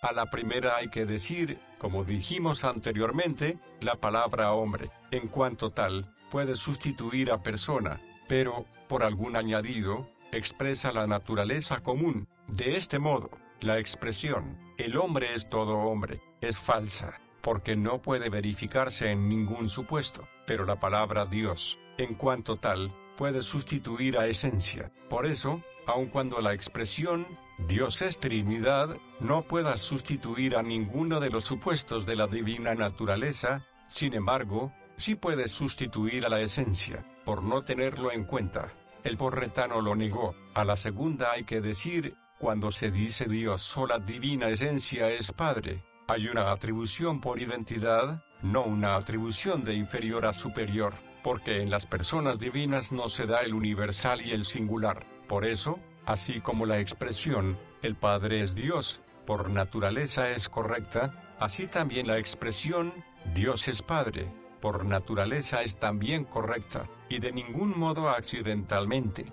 A la primera hay que decir, como dijimos anteriormente, la palabra hombre, en cuanto tal, puede sustituir a persona, pero, por algún añadido, expresa la naturaleza común. De este modo, la expresión, el hombre es todo hombre, es falsa, porque no puede verificarse en ningún supuesto, pero la palabra Dios, en cuanto tal, puede sustituir a esencia. Por eso, aun cuando la expresión, Dios es Trinidad, no pueda sustituir a ninguno de los supuestos de la divina naturaleza, sin embargo, sí puede sustituir a la esencia, por no tenerlo en cuenta. El porretano lo negó. A la segunda hay que decir, cuando se dice Dios o la divina esencia es Padre, hay una atribución por identidad, no una atribución de inferior a superior, porque en las personas divinas no se da el universal y el singular. Por eso, así como la expresión, el Padre es Dios, por naturaleza es correcta, así también la expresión, Dios es Padre, por naturaleza es también correcta, y de ningún modo accidentalmente.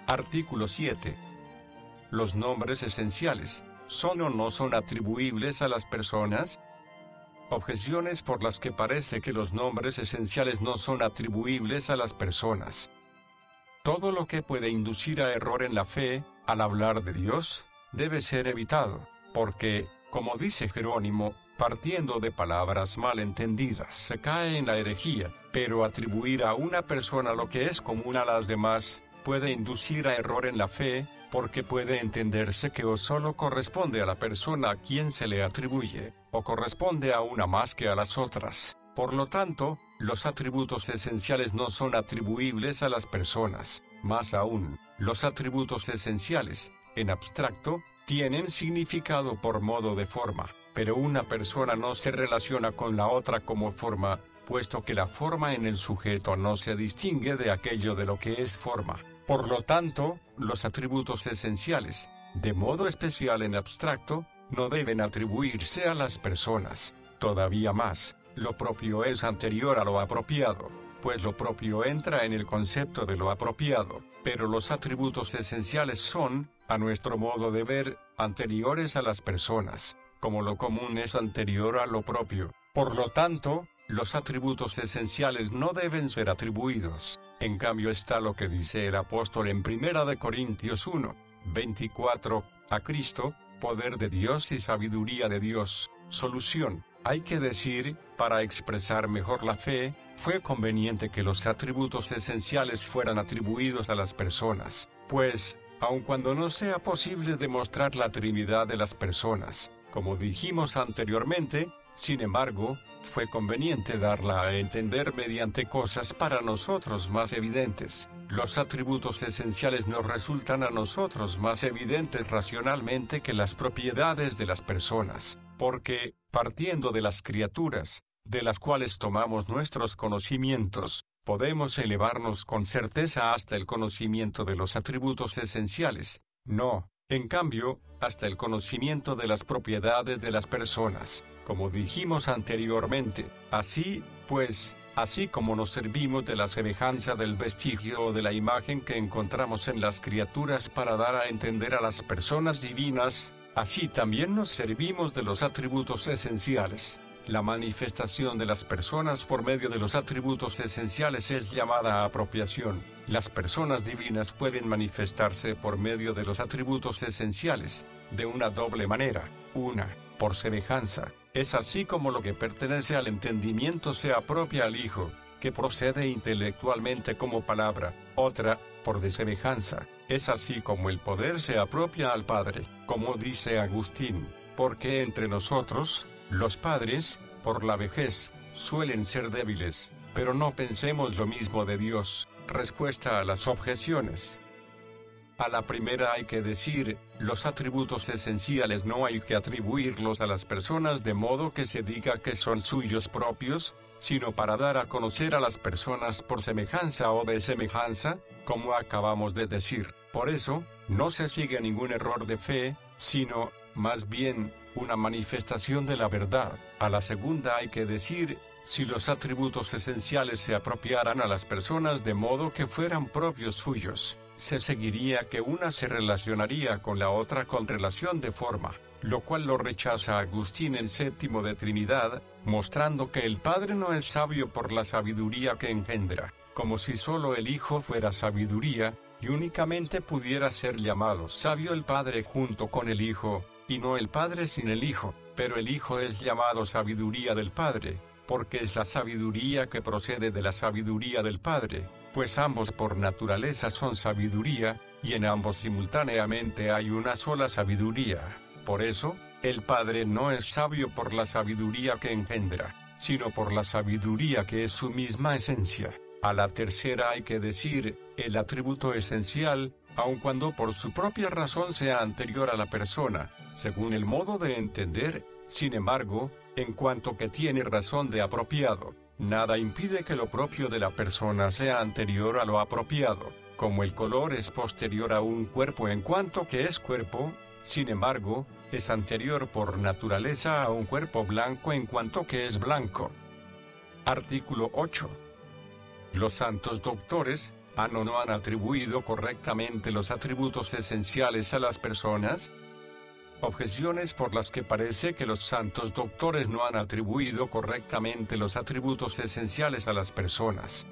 Artículo 7. Los nombres esenciales, ¿son o no son atribuibles a las personas? Objeciones por las que parece que los nombres esenciales no son atribuibles a las personas. Todo lo que puede inducir a error en la fe, al hablar de Dios, debe ser evitado, porque, como dice Jerónimo, partiendo de palabras mal entendidas se cae en la herejía, pero atribuir a una persona lo que es común a las demás, puede inducir a error en la fe, porque puede entenderse que o solo corresponde a la persona a quien se le atribuye, o corresponde a una más que a las otras. Por lo tanto, los atributos esenciales no son atribuibles a las personas. Más aún, los atributos esenciales, en abstracto, tienen significado por modo de forma, pero una persona no se relaciona con la otra como forma, puesto que la forma en el sujeto no se distingue de aquello de lo que es forma. Por lo tanto, los atributos esenciales, de modo especial en abstracto, no deben atribuirse a las personas. Todavía más, lo propio es anterior a lo apropiado, pues lo propio entra en el concepto de lo apropiado, pero los atributos esenciales son, a nuestro modo de ver, anteriores a las personas, como lo común es anterior a lo propio. Por lo tanto, los atributos esenciales no deben ser atribuidos. En cambio está lo que dice el apóstol en 1 Corintios 1, 24, a Cristo, poder de Dios y sabiduría de Dios. Solución. Hay que decir, para expresar mejor la fe, fue conveniente que los atributos esenciales fueran atribuidos a las personas, pues, aun cuando no sea posible demostrar la Trinidad de las personas, como dijimos anteriormente, sin embargo, fue conveniente darla a entender mediante cosas para nosotros más evidentes. Los atributos esenciales nos resultan a nosotros más evidentes racionalmente que las propiedades de las personas, porque, partiendo de las criaturas, de las cuales tomamos nuestros conocimientos, podemos elevarnos con certeza hasta el conocimiento de los atributos esenciales, no, en cambio, hasta el conocimiento de las propiedades de las personas, como dijimos anteriormente. Así, pues, así como nos servimos de la semejanza del vestigio o de la imagen que encontramos en las criaturas para dar a entender a las personas divinas, así también nos servimos de los atributos esenciales. La manifestación de las personas por medio de los atributos esenciales es llamada apropiación. Las personas divinas pueden manifestarse por medio de los atributos esenciales, de una doble manera. Una, por semejanza. Es así como lo que pertenece al entendimiento se apropia al Hijo, que procede intelectualmente como palabra. Otra, por desemejanza. Es así como el poder se apropia al Padre, como dice Agustín, porque entre nosotros, los padres, por la vejez, suelen ser débiles, pero no pensemos lo mismo de Dios. Respuesta a las objeciones. A la primera hay que decir, los atributos esenciales no hay que atribuirlos a las personas de modo que se diga que son suyos propios, sino para dar a conocer a las personas por semejanza o desemejanza, como acabamos de decir. Por eso, no se sigue ningún error de fe, sino, más bien, una manifestación de la verdad. A la segunda hay que decir, si los atributos esenciales se apropiaran a las personas de modo que fueran propios suyos, se seguiría que una se relacionaría con la otra con relación de forma, lo cual lo rechaza Agustín el Séptimo de Trinidad, mostrando que el Padre no es sabio por la sabiduría que engendra, como si solo el Hijo fuera sabiduría, y únicamente pudiera ser llamado sabio el Padre junto con el Hijo, y no el Padre sin el Hijo, pero el Hijo es llamado sabiduría del Padre, porque es la sabiduría que procede de la sabiduría del Padre, pues ambos por naturaleza son sabiduría, y en ambos simultáneamente hay una sola sabiduría. Por eso, el Padre no es sabio por la sabiduría que engendra, sino por la sabiduría que es su misma esencia. A la tercera hay que decir, el atributo esencial, aun cuando por su propia razón sea anterior a la persona, según el modo de entender, sin embargo, en cuanto que tiene razón de apropiado, nada impide que lo propio de la persona sea anterior a lo apropiado, como el color es posterior a un cuerpo en cuanto que es cuerpo, sin embargo, es anterior por naturaleza a un cuerpo blanco en cuanto que es blanco. Artículo 8. Los santos doctores, ¿no han atribuido correctamente los atributos esenciales a las personas? Objeciones por las que parece que los santos doctores no han atribuido correctamente los atributos esenciales a las personas.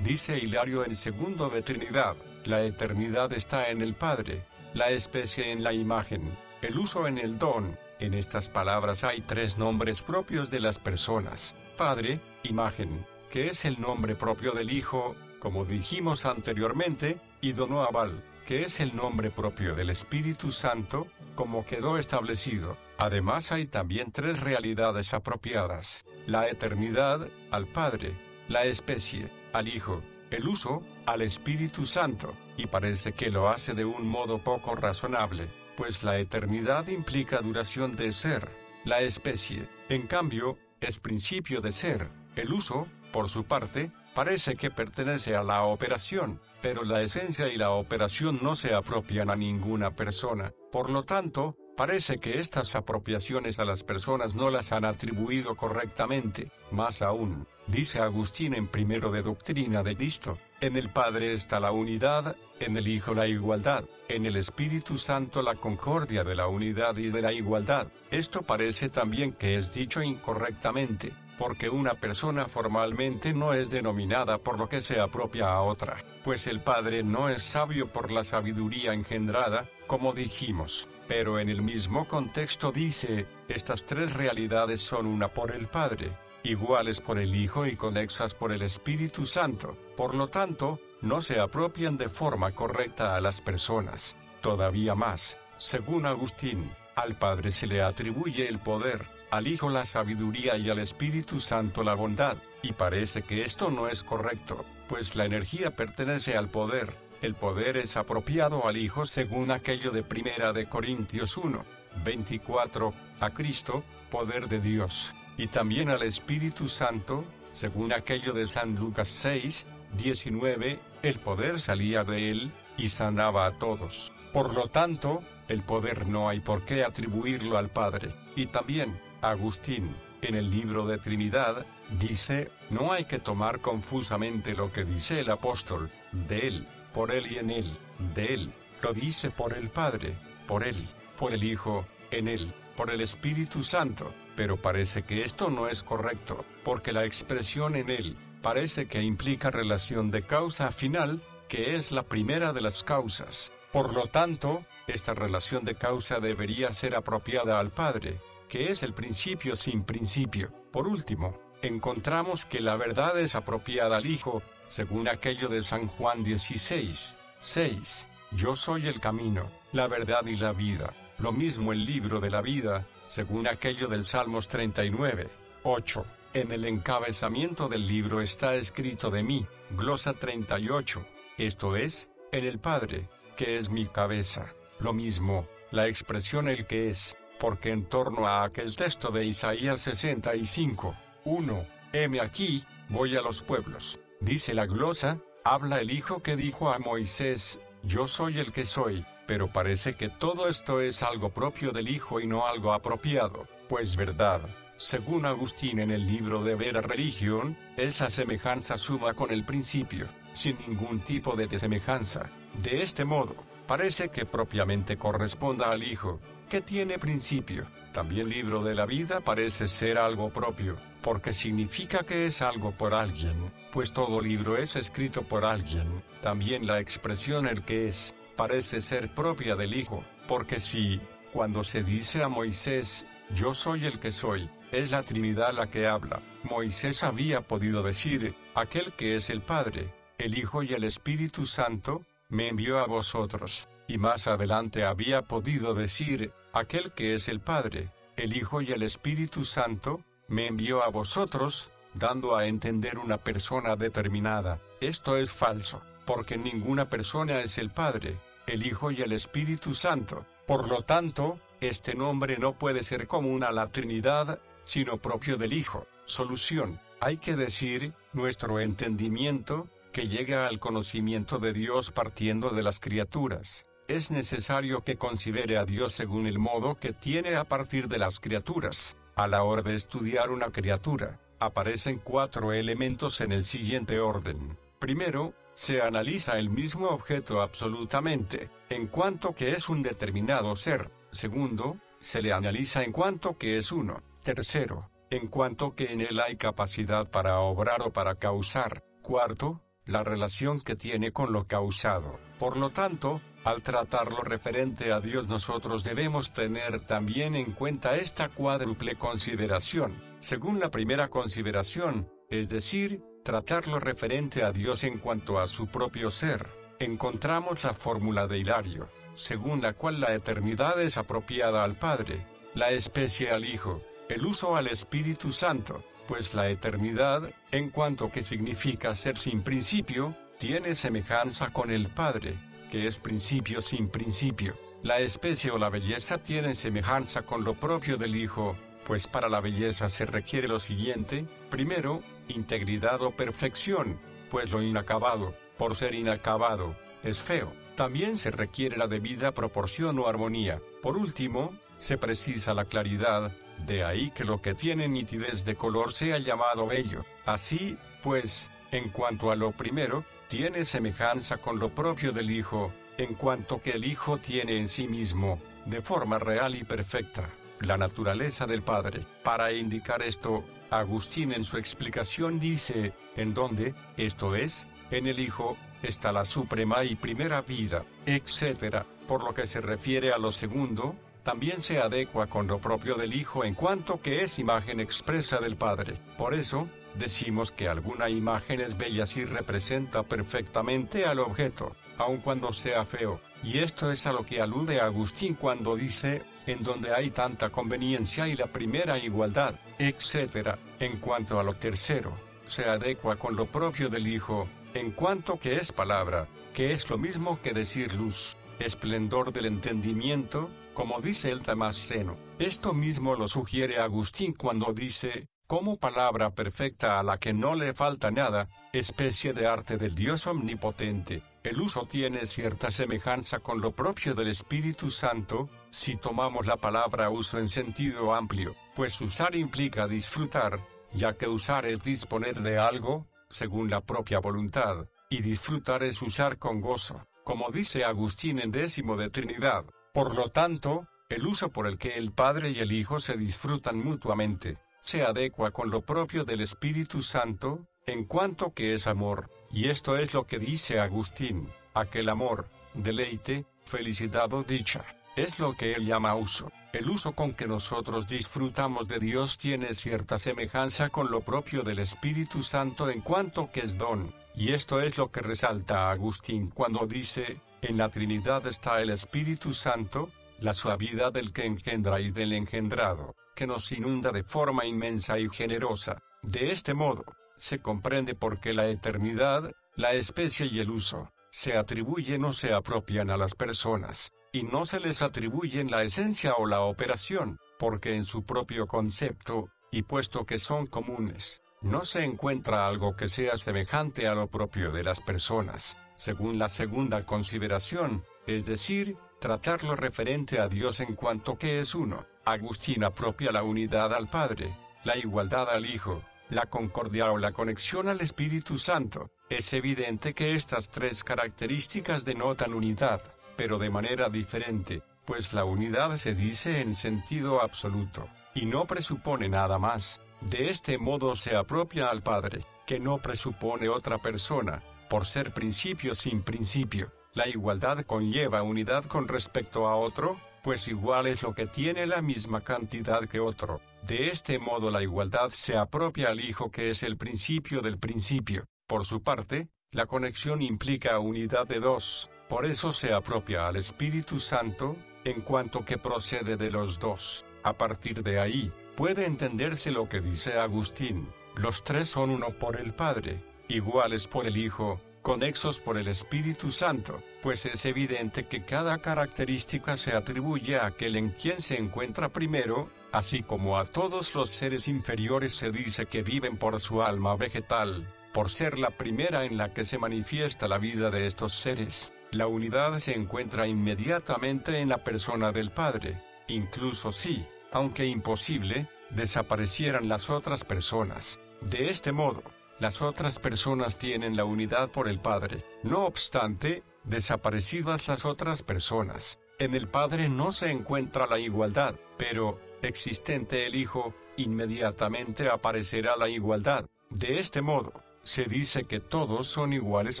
Dice Hilario en Segundo de Trinidad, la eternidad está en el Padre, la especie en la imagen, el uso en el don. En estas palabras hay tres nombres propios de las personas: Padre, imagen, que es el nombre propio del Hijo, como dijimos anteriormente, y Donoabal, que es el nombre propio del Espíritu Santo, como quedó establecido. Además hay también tres realidades apropiadas: la eternidad, al Padre; la especie, al Hijo; el uso, al Espíritu Santo, y parece que lo hace de un modo poco razonable, pues la eternidad implica duración de ser. La especie, en cambio, es principio de ser, El uso, por su parte, parece que pertenece a la operación, pero la esencia y la operación no se apropian a ninguna persona. Por lo tanto, parece que estas apropiaciones a las personas no las han atribuido correctamente. Más aún, dice Agustín en Primero de Doctrina de Cristo, en el Padre está la unidad, en el Hijo la igualdad, en el Espíritu Santo la concordia de la unidad y de la igualdad. Esto parece también que es dicho incorrectamente, porque una persona formalmente no es denominada por lo que se apropia a otra, pues el Padre no es sabio por la sabiduría engendrada, como dijimos, pero en el mismo contexto dice, estas tres realidades son una por el Padre, iguales por el Hijo y conexas por el Espíritu Santo, por lo tanto, no se apropian de forma correcta a las personas. Todavía más, según Agustín, al Padre se le atribuye el poder, al Hijo la sabiduría y al Espíritu Santo la bondad, y parece que esto no es correcto, pues la energía pertenece al poder, el poder es apropiado al Hijo según aquello de 1 de Corintios 1, 24, a Cristo, poder de Dios, y también al Espíritu Santo, según aquello de San Lucas 6, 19, el poder salía de él, y sanaba a todos. Por lo tanto, el poder no hay por qué atribuirlo al Padre, y también, Agustín, en el libro de Trinidad, dice, no hay que tomar confusamente lo que dice el apóstol, de él, por él y en él, de él, lo dice por el Padre, por él, por el Hijo, en él, por el Espíritu Santo, pero parece que esto no es correcto, porque la expresión en él, parece que implica relación de causa final, que es la primera de las causas. Por lo tanto, esta relación de causa debería ser apropiada al Padre, que es el principio sin principio. Por último, encontramos que la verdad es apropiada al Hijo, según aquello de San Juan 16, 6. Yo soy el camino, la verdad y la vida. Lo mismo el libro de la vida, según aquello del Salmos 39, 8. En el encabezamiento del libro está escrito de mí, glosa 38. Esto es, en el Padre, que es mi cabeza. Lo mismo, la expresión el que es, porque en torno a aquel texto de Isaías 65, 1, heme aquí, voy a los pueblos, dice la glosa, habla el Hijo que dijo a Moisés, yo soy el que soy, pero parece que todo esto es algo propio del Hijo y no algo apropiado, pues verdad, según Agustín en el libro de Vera Religión, es la semejanza suma con el principio, sin ningún tipo de desemejanza. De este modo, parece que propiamente corresponda al Hijo, que tiene principio. También libro de la vida parece ser algo propio, porque significa que es algo por alguien, pues todo libro es escrito por alguien. También la expresión el que es, parece ser propia del Hijo, porque si, cuando se dice a Moisés, yo soy el que soy, es la Trinidad la que habla, Moisés había podido decir, aquel que es el Padre, el Hijo y el Espíritu Santo, me envió a vosotros, y más adelante había podido decir, aquel que es el Padre, el Hijo y el Espíritu Santo, me envió a vosotros, dando a entender una persona determinada. Esto es falso, porque ninguna persona es el Padre, el Hijo y el Espíritu Santo. Por lo tanto, este nombre no puede ser común a la Trinidad, sino propio del Hijo. Solución, hay que decir, nuestro entendimiento, que llega al conocimiento de Dios partiendo de las criaturas. Es necesario que considere a Dios según el modo que tiene a partir de las criaturas. A la hora de estudiar una criatura, aparecen 4 elementos en el siguiente orden. Primero, se analiza el mismo objeto absolutamente, en cuanto que es un determinado ser. Segundo, se le analiza en cuanto que es uno. Tercero, en cuanto que en él hay capacidad para obrar o para causar. Cuarto, la relación que tiene con lo causado. Por lo tanto, al tratar lo referente a Dios nosotros debemos tener también en cuenta esta cuádruple consideración. Según la primera consideración, es decir, tratar lo referente a Dios en cuanto a su propio ser, encontramos la fórmula de Hilario, según la cual la eternidad es apropiada al Padre, la especie al Hijo, el uso al Espíritu Santo, pues la eternidad, en cuanto que significa ser sin principio, tiene semejanza con el Padre, que es principio sin principio. La especie o la belleza tiene semejanza con lo propio del Hijo, pues para la belleza se requiere lo siguiente: primero, integridad o perfección, pues lo inacabado, por ser inacabado, es feo. También se requiere la debida proporción o armonía. Por último, se precisa la claridad, de ahí que lo que tiene nitidez de color sea llamado bello. Así, pues, en cuanto a lo primero, tiene semejanza con lo propio del Hijo, en cuanto que el Hijo tiene en sí mismo, de forma real y perfecta, la naturaleza del Padre. Para indicar esto, Agustín en su explicación dice, en donde, esto es, en el Hijo, está la suprema y primera vida, etc. Por lo que se refiere a lo segundo, también se adecua con lo propio del Hijo en cuanto que es imagen expresa del Padre. Por eso, decimos que alguna imagen es bella si representa perfectamente al objeto, aun cuando sea feo. Y esto es a lo que alude Agustín cuando dice, en donde hay tanta conveniencia y la primera igualdad, etc. En cuanto a lo tercero, se adecua con lo propio del Hijo, en cuanto que es palabra, que es lo mismo que decir luz, esplendor del entendimiento, como dice el Damasceno. Esto mismo lo sugiere Agustín cuando dice, como palabra perfecta a la que no le falta nada, especie de arte del Dios omnipotente. El uso tiene cierta semejanza con lo propio del Espíritu Santo, si tomamos la palabra uso en sentido amplio, pues usar implica disfrutar, ya que usar es disponer de algo, según la propia voluntad, y disfrutar es usar con gozo, como dice Agustín en Décimo de Trinidad. Por lo tanto, el uso por el que el Padre y el Hijo se disfrutan mutuamente, se adecua con lo propio del Espíritu Santo, en cuanto que es amor, y esto es lo que dice Agustín, aquel amor, deleite, felicidad o dicha, es lo que él llama uso. El uso con que nosotros disfrutamos de Dios tiene cierta semejanza con lo propio del Espíritu Santo en cuanto que es don, y esto es lo que resalta Agustín cuando dice, en la Trinidad está el Espíritu Santo, la suavidad del que engendra y del engendrado, que nos inunda de forma inmensa y generosa. De este modo, se comprende por qué la eternidad, la especie y el uso, se atribuyen o se apropian a las personas, y no se les atribuyen la esencia o la operación, porque en su propio concepto, y puesto que son comunes, no se encuentra algo que sea semejante a lo propio de las personas, según la segunda consideración, es decir, tratar lo referente a Dios en cuanto que es uno. Agustín apropia la unidad al Padre, la igualdad al Hijo, la concordia o la conexión al Espíritu Santo. Es evidente que estas tres características denotan unidad, pero de manera diferente, pues la unidad se dice en sentido absoluto, y no presupone nada más. De este modo se apropia al Padre, que no presupone otra persona, por ser principio sin principio. La igualdad conlleva unidad con respecto a otro, pues igual es lo que tiene la misma cantidad que otro. De este modo la igualdad se apropia al Hijo que es el principio del principio. Por su parte, la conexión implica unidad de dos, por eso se apropia al Espíritu Santo, en cuanto que procede de los dos. A partir de ahí, puede entenderse lo que dice Agustín, los tres son uno por el Padre, iguales por el Hijo, conexos por el Espíritu Santo, pues es evidente que cada característica se atribuye a aquel en quien se encuentra primero, así como a todos los seres inferiores se dice que viven por su alma vegetal, por ser la primera en la que se manifiesta la vida de estos seres. La unidad se encuentra inmediatamente en la persona del Padre, incluso si, aunque imposible, desaparecieran las otras personas. De este modo, las otras personas tienen la unidad por el Padre. No obstante, desaparecidas las otras personas, en el Padre no se encuentra la igualdad, pero, existente el Hijo, inmediatamente aparecerá la igualdad. De este modo, se dice que todos son iguales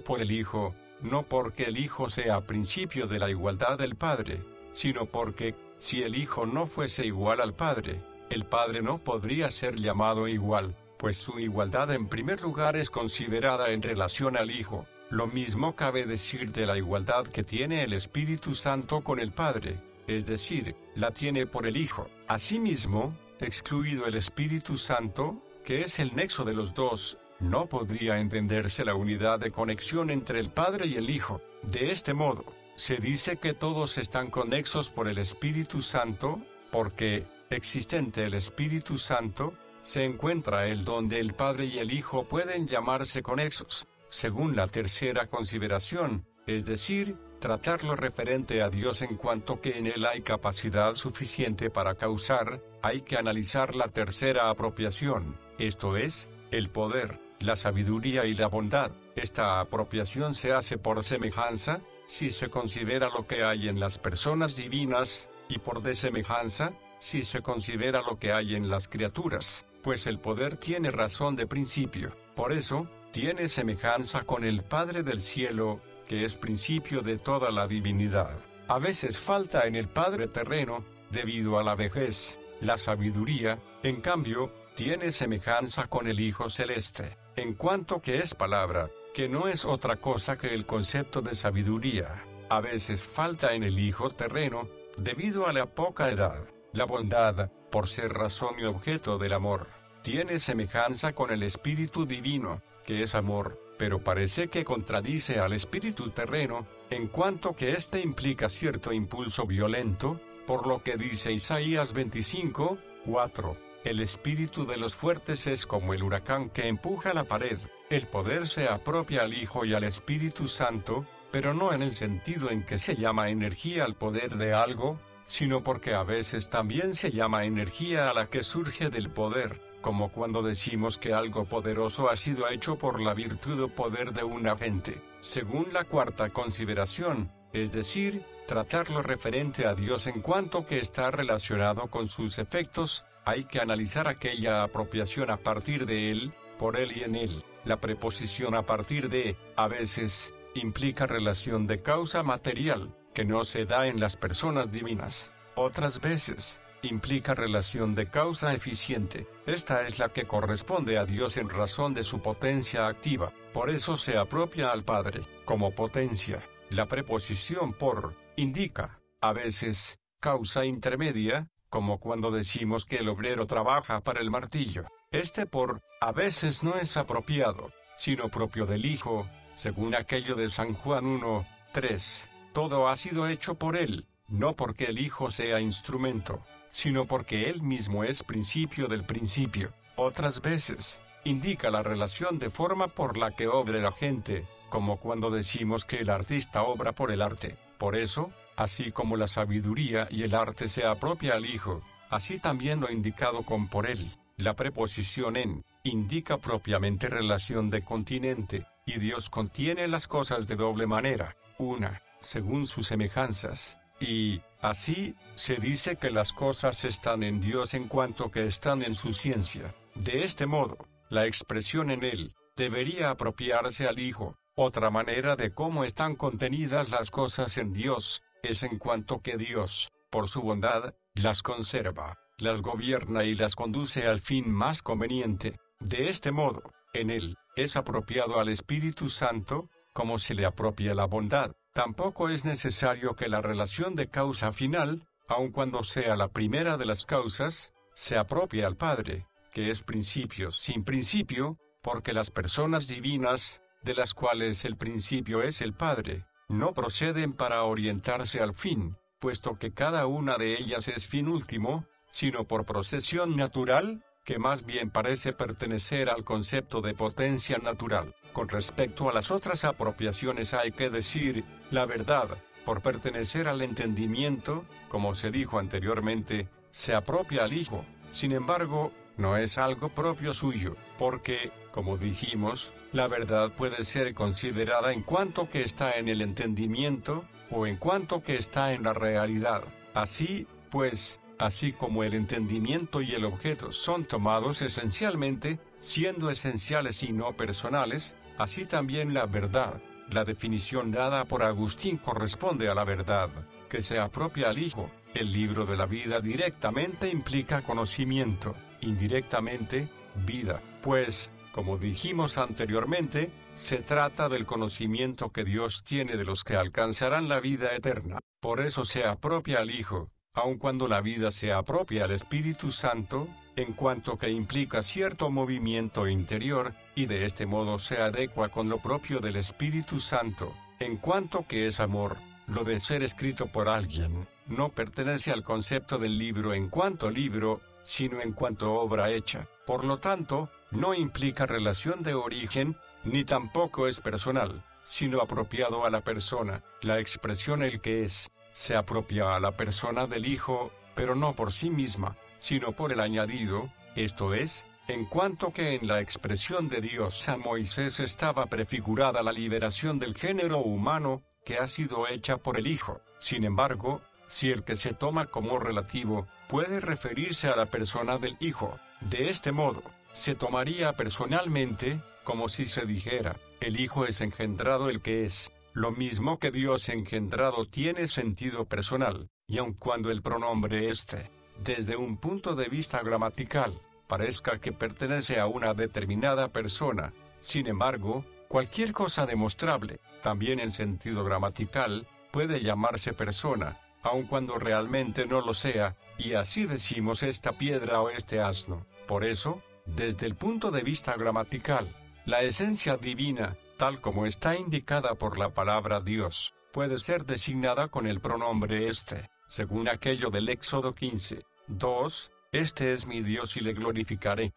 por el Hijo, no porque el Hijo sea principio de la igualdad del Padre, sino porque, si el Hijo no fuese igual al Padre, el Padre no podría ser llamado igual, pues su igualdad en primer lugar es considerada en relación al Hijo. Lo mismo cabe decir de la igualdad que tiene el Espíritu Santo con el Padre, es decir, la tiene por el Hijo. Asimismo, excluido el Espíritu Santo, que es el nexo de los dos, no podría entenderse la unidad de conexión entre el Padre y el Hijo. De este modo, se dice que todos están conexos por el Espíritu Santo, porque, existente el Espíritu Santo, se encuentra el donde el Padre y el Hijo pueden llamarse conexos, según la tercera consideración, es decir, tratar lo referente a Dios en cuanto que en Él hay capacidad suficiente para causar. Hay que analizar la tercera apropiación, esto es, el poder, la sabiduría y la bondad. Esta apropiación se hace por semejanza, si se considera lo que hay en las personas divinas, y por desemejanza, si se considera lo que hay en las criaturas, pues el poder tiene razón de principio. Por eso, tiene semejanza con el Padre del cielo, que es principio de toda la divinidad. A veces falta en el Padre terreno, debido a la vejez, la sabiduría, en cambio, tiene semejanza con el Hijo celeste, en cuanto que es palabra, que no es otra cosa que el concepto de sabiduría. A veces falta en el Hijo terreno, debido a la poca edad. La bondad, por ser razón y objeto del amor, tiene semejanza con el Espíritu divino, que es amor, pero parece que contradice al espíritu terreno, en cuanto que éste implica cierto impulso violento, por lo que dice Isaías 25, 4. El espíritu de los fuertes es como el huracán que empuja la pared. El poder se apropia al Hijo y al Espíritu Santo, pero no en el sentido en que se llama energía al poder de algo, sino porque a veces también se llama energía a la que surge del poder, como cuando decimos que algo poderoso ha sido hecho por la virtud o poder de un agente. Según la cuarta consideración, es decir, tratar lo referente a Dios en cuanto que está relacionado con sus efectos, hay que analizar aquella apropiación a partir de Él, por Él y en Él. La preposición a partir de, a veces, implica relación de causa material, que no se da en las personas divinas. Otras veces, implica relación de causa eficiente. Esta es la que corresponde a Dios en razón de su potencia activa. Por eso se apropia al Padre, como potencia. La preposición por, indica, a veces, causa intermedia, como cuando decimos que el obrero trabaja para el martillo. Este por, a veces no es apropiado, sino propio del Hijo, según aquello de San Juan 1, 3. Todo ha sido hecho por Él, no porque el Hijo sea instrumento, sino porque Él mismo es principio del principio. Otras veces, indica la relación de forma por la que obra la gente, como cuando decimos que el artista obra por el arte. Por eso, así como la sabiduría y el arte se apropia al Hijo, así también lo indicado con por Él. La preposición en, indica propiamente relación de continente, y Dios contiene las cosas de doble manera, una, según sus semejanzas, y, así, se dice que las cosas están en Dios en cuanto que están en su ciencia. De este modo, la expresión en Él, debería apropiarse al Hijo. Otra manera de cómo están contenidas las cosas en Dios, es en cuanto que Dios, por su bondad, las conserva, las gobierna y las conduce al fin más conveniente. De este modo, en Él, es apropiado al Espíritu Santo, como se le apropia la bondad. Tampoco es necesario que la relación de causa final, aun cuando sea la primera de las causas, se apropie al Padre, que es principio sin principio, porque las personas divinas, de las cuales el principio es el Padre, no proceden para orientarse al fin, puesto que cada una de ellas es fin último, sino por procesión natural, que más bien parece pertenecer al concepto de potencia natural. Con respecto a las otras apropiaciones hay que decir, la verdad, por pertenecer al entendimiento, como se dijo anteriormente, se apropia al Hijo. Sin embargo, no es algo propio suyo, porque, como dijimos, la verdad puede ser considerada en cuanto que está en el entendimiento, o en cuanto que está en la realidad. Así, pues, así como el entendimiento y el objeto son tomados esencialmente, siendo esenciales y no personales, así también la verdad. La definición dada por Agustín corresponde a la verdad, que se apropia al Hijo. El libro de la vida directamente implica conocimiento, indirectamente, vida, pues, como dijimos anteriormente, se trata del conocimiento que Dios tiene de los que alcanzarán la vida eterna. Por eso se apropia al Hijo, aun cuando la vida se apropia al Espíritu Santo, en cuanto que implica cierto movimiento interior, y de este modo se adecua con lo propio del Espíritu Santo, en cuanto que es amor, lo de ser escrito por alguien, no pertenece al concepto del libro en cuanto libro, sino en cuanto obra hecha. Por lo tanto, no implica relación de origen, ni tampoco es personal, sino apropiado a la persona. La expresión el que es, se apropia a la persona del Hijo, pero no por sí misma, sino por el añadido, esto es, en cuanto que en la expresión de Dios a Moisés estaba prefigurada la liberación del género humano, que ha sido hecha por el Hijo. Sin embargo, si el que se toma como relativo, puede referirse a la persona del Hijo, de este modo, se tomaría personalmente, como si se dijera, el Hijo es engendrado el que es, lo mismo que Dios engendrado tiene sentido personal, y aun cuando el pronombre este, desde un punto de vista gramatical, parezca que pertenece a una determinada persona, sin embargo, cualquier cosa demostrable, también en sentido gramatical, puede llamarse persona, aun cuando realmente no lo sea, y así decimos esta piedra o este asno. Por eso, desde el punto de vista gramatical, la esencia divina, tal como está indicada por la palabra Dios, puede ser designada con el pronombre este, según aquello del Éxodo 15, 2, este es mi Dios y le glorificaré.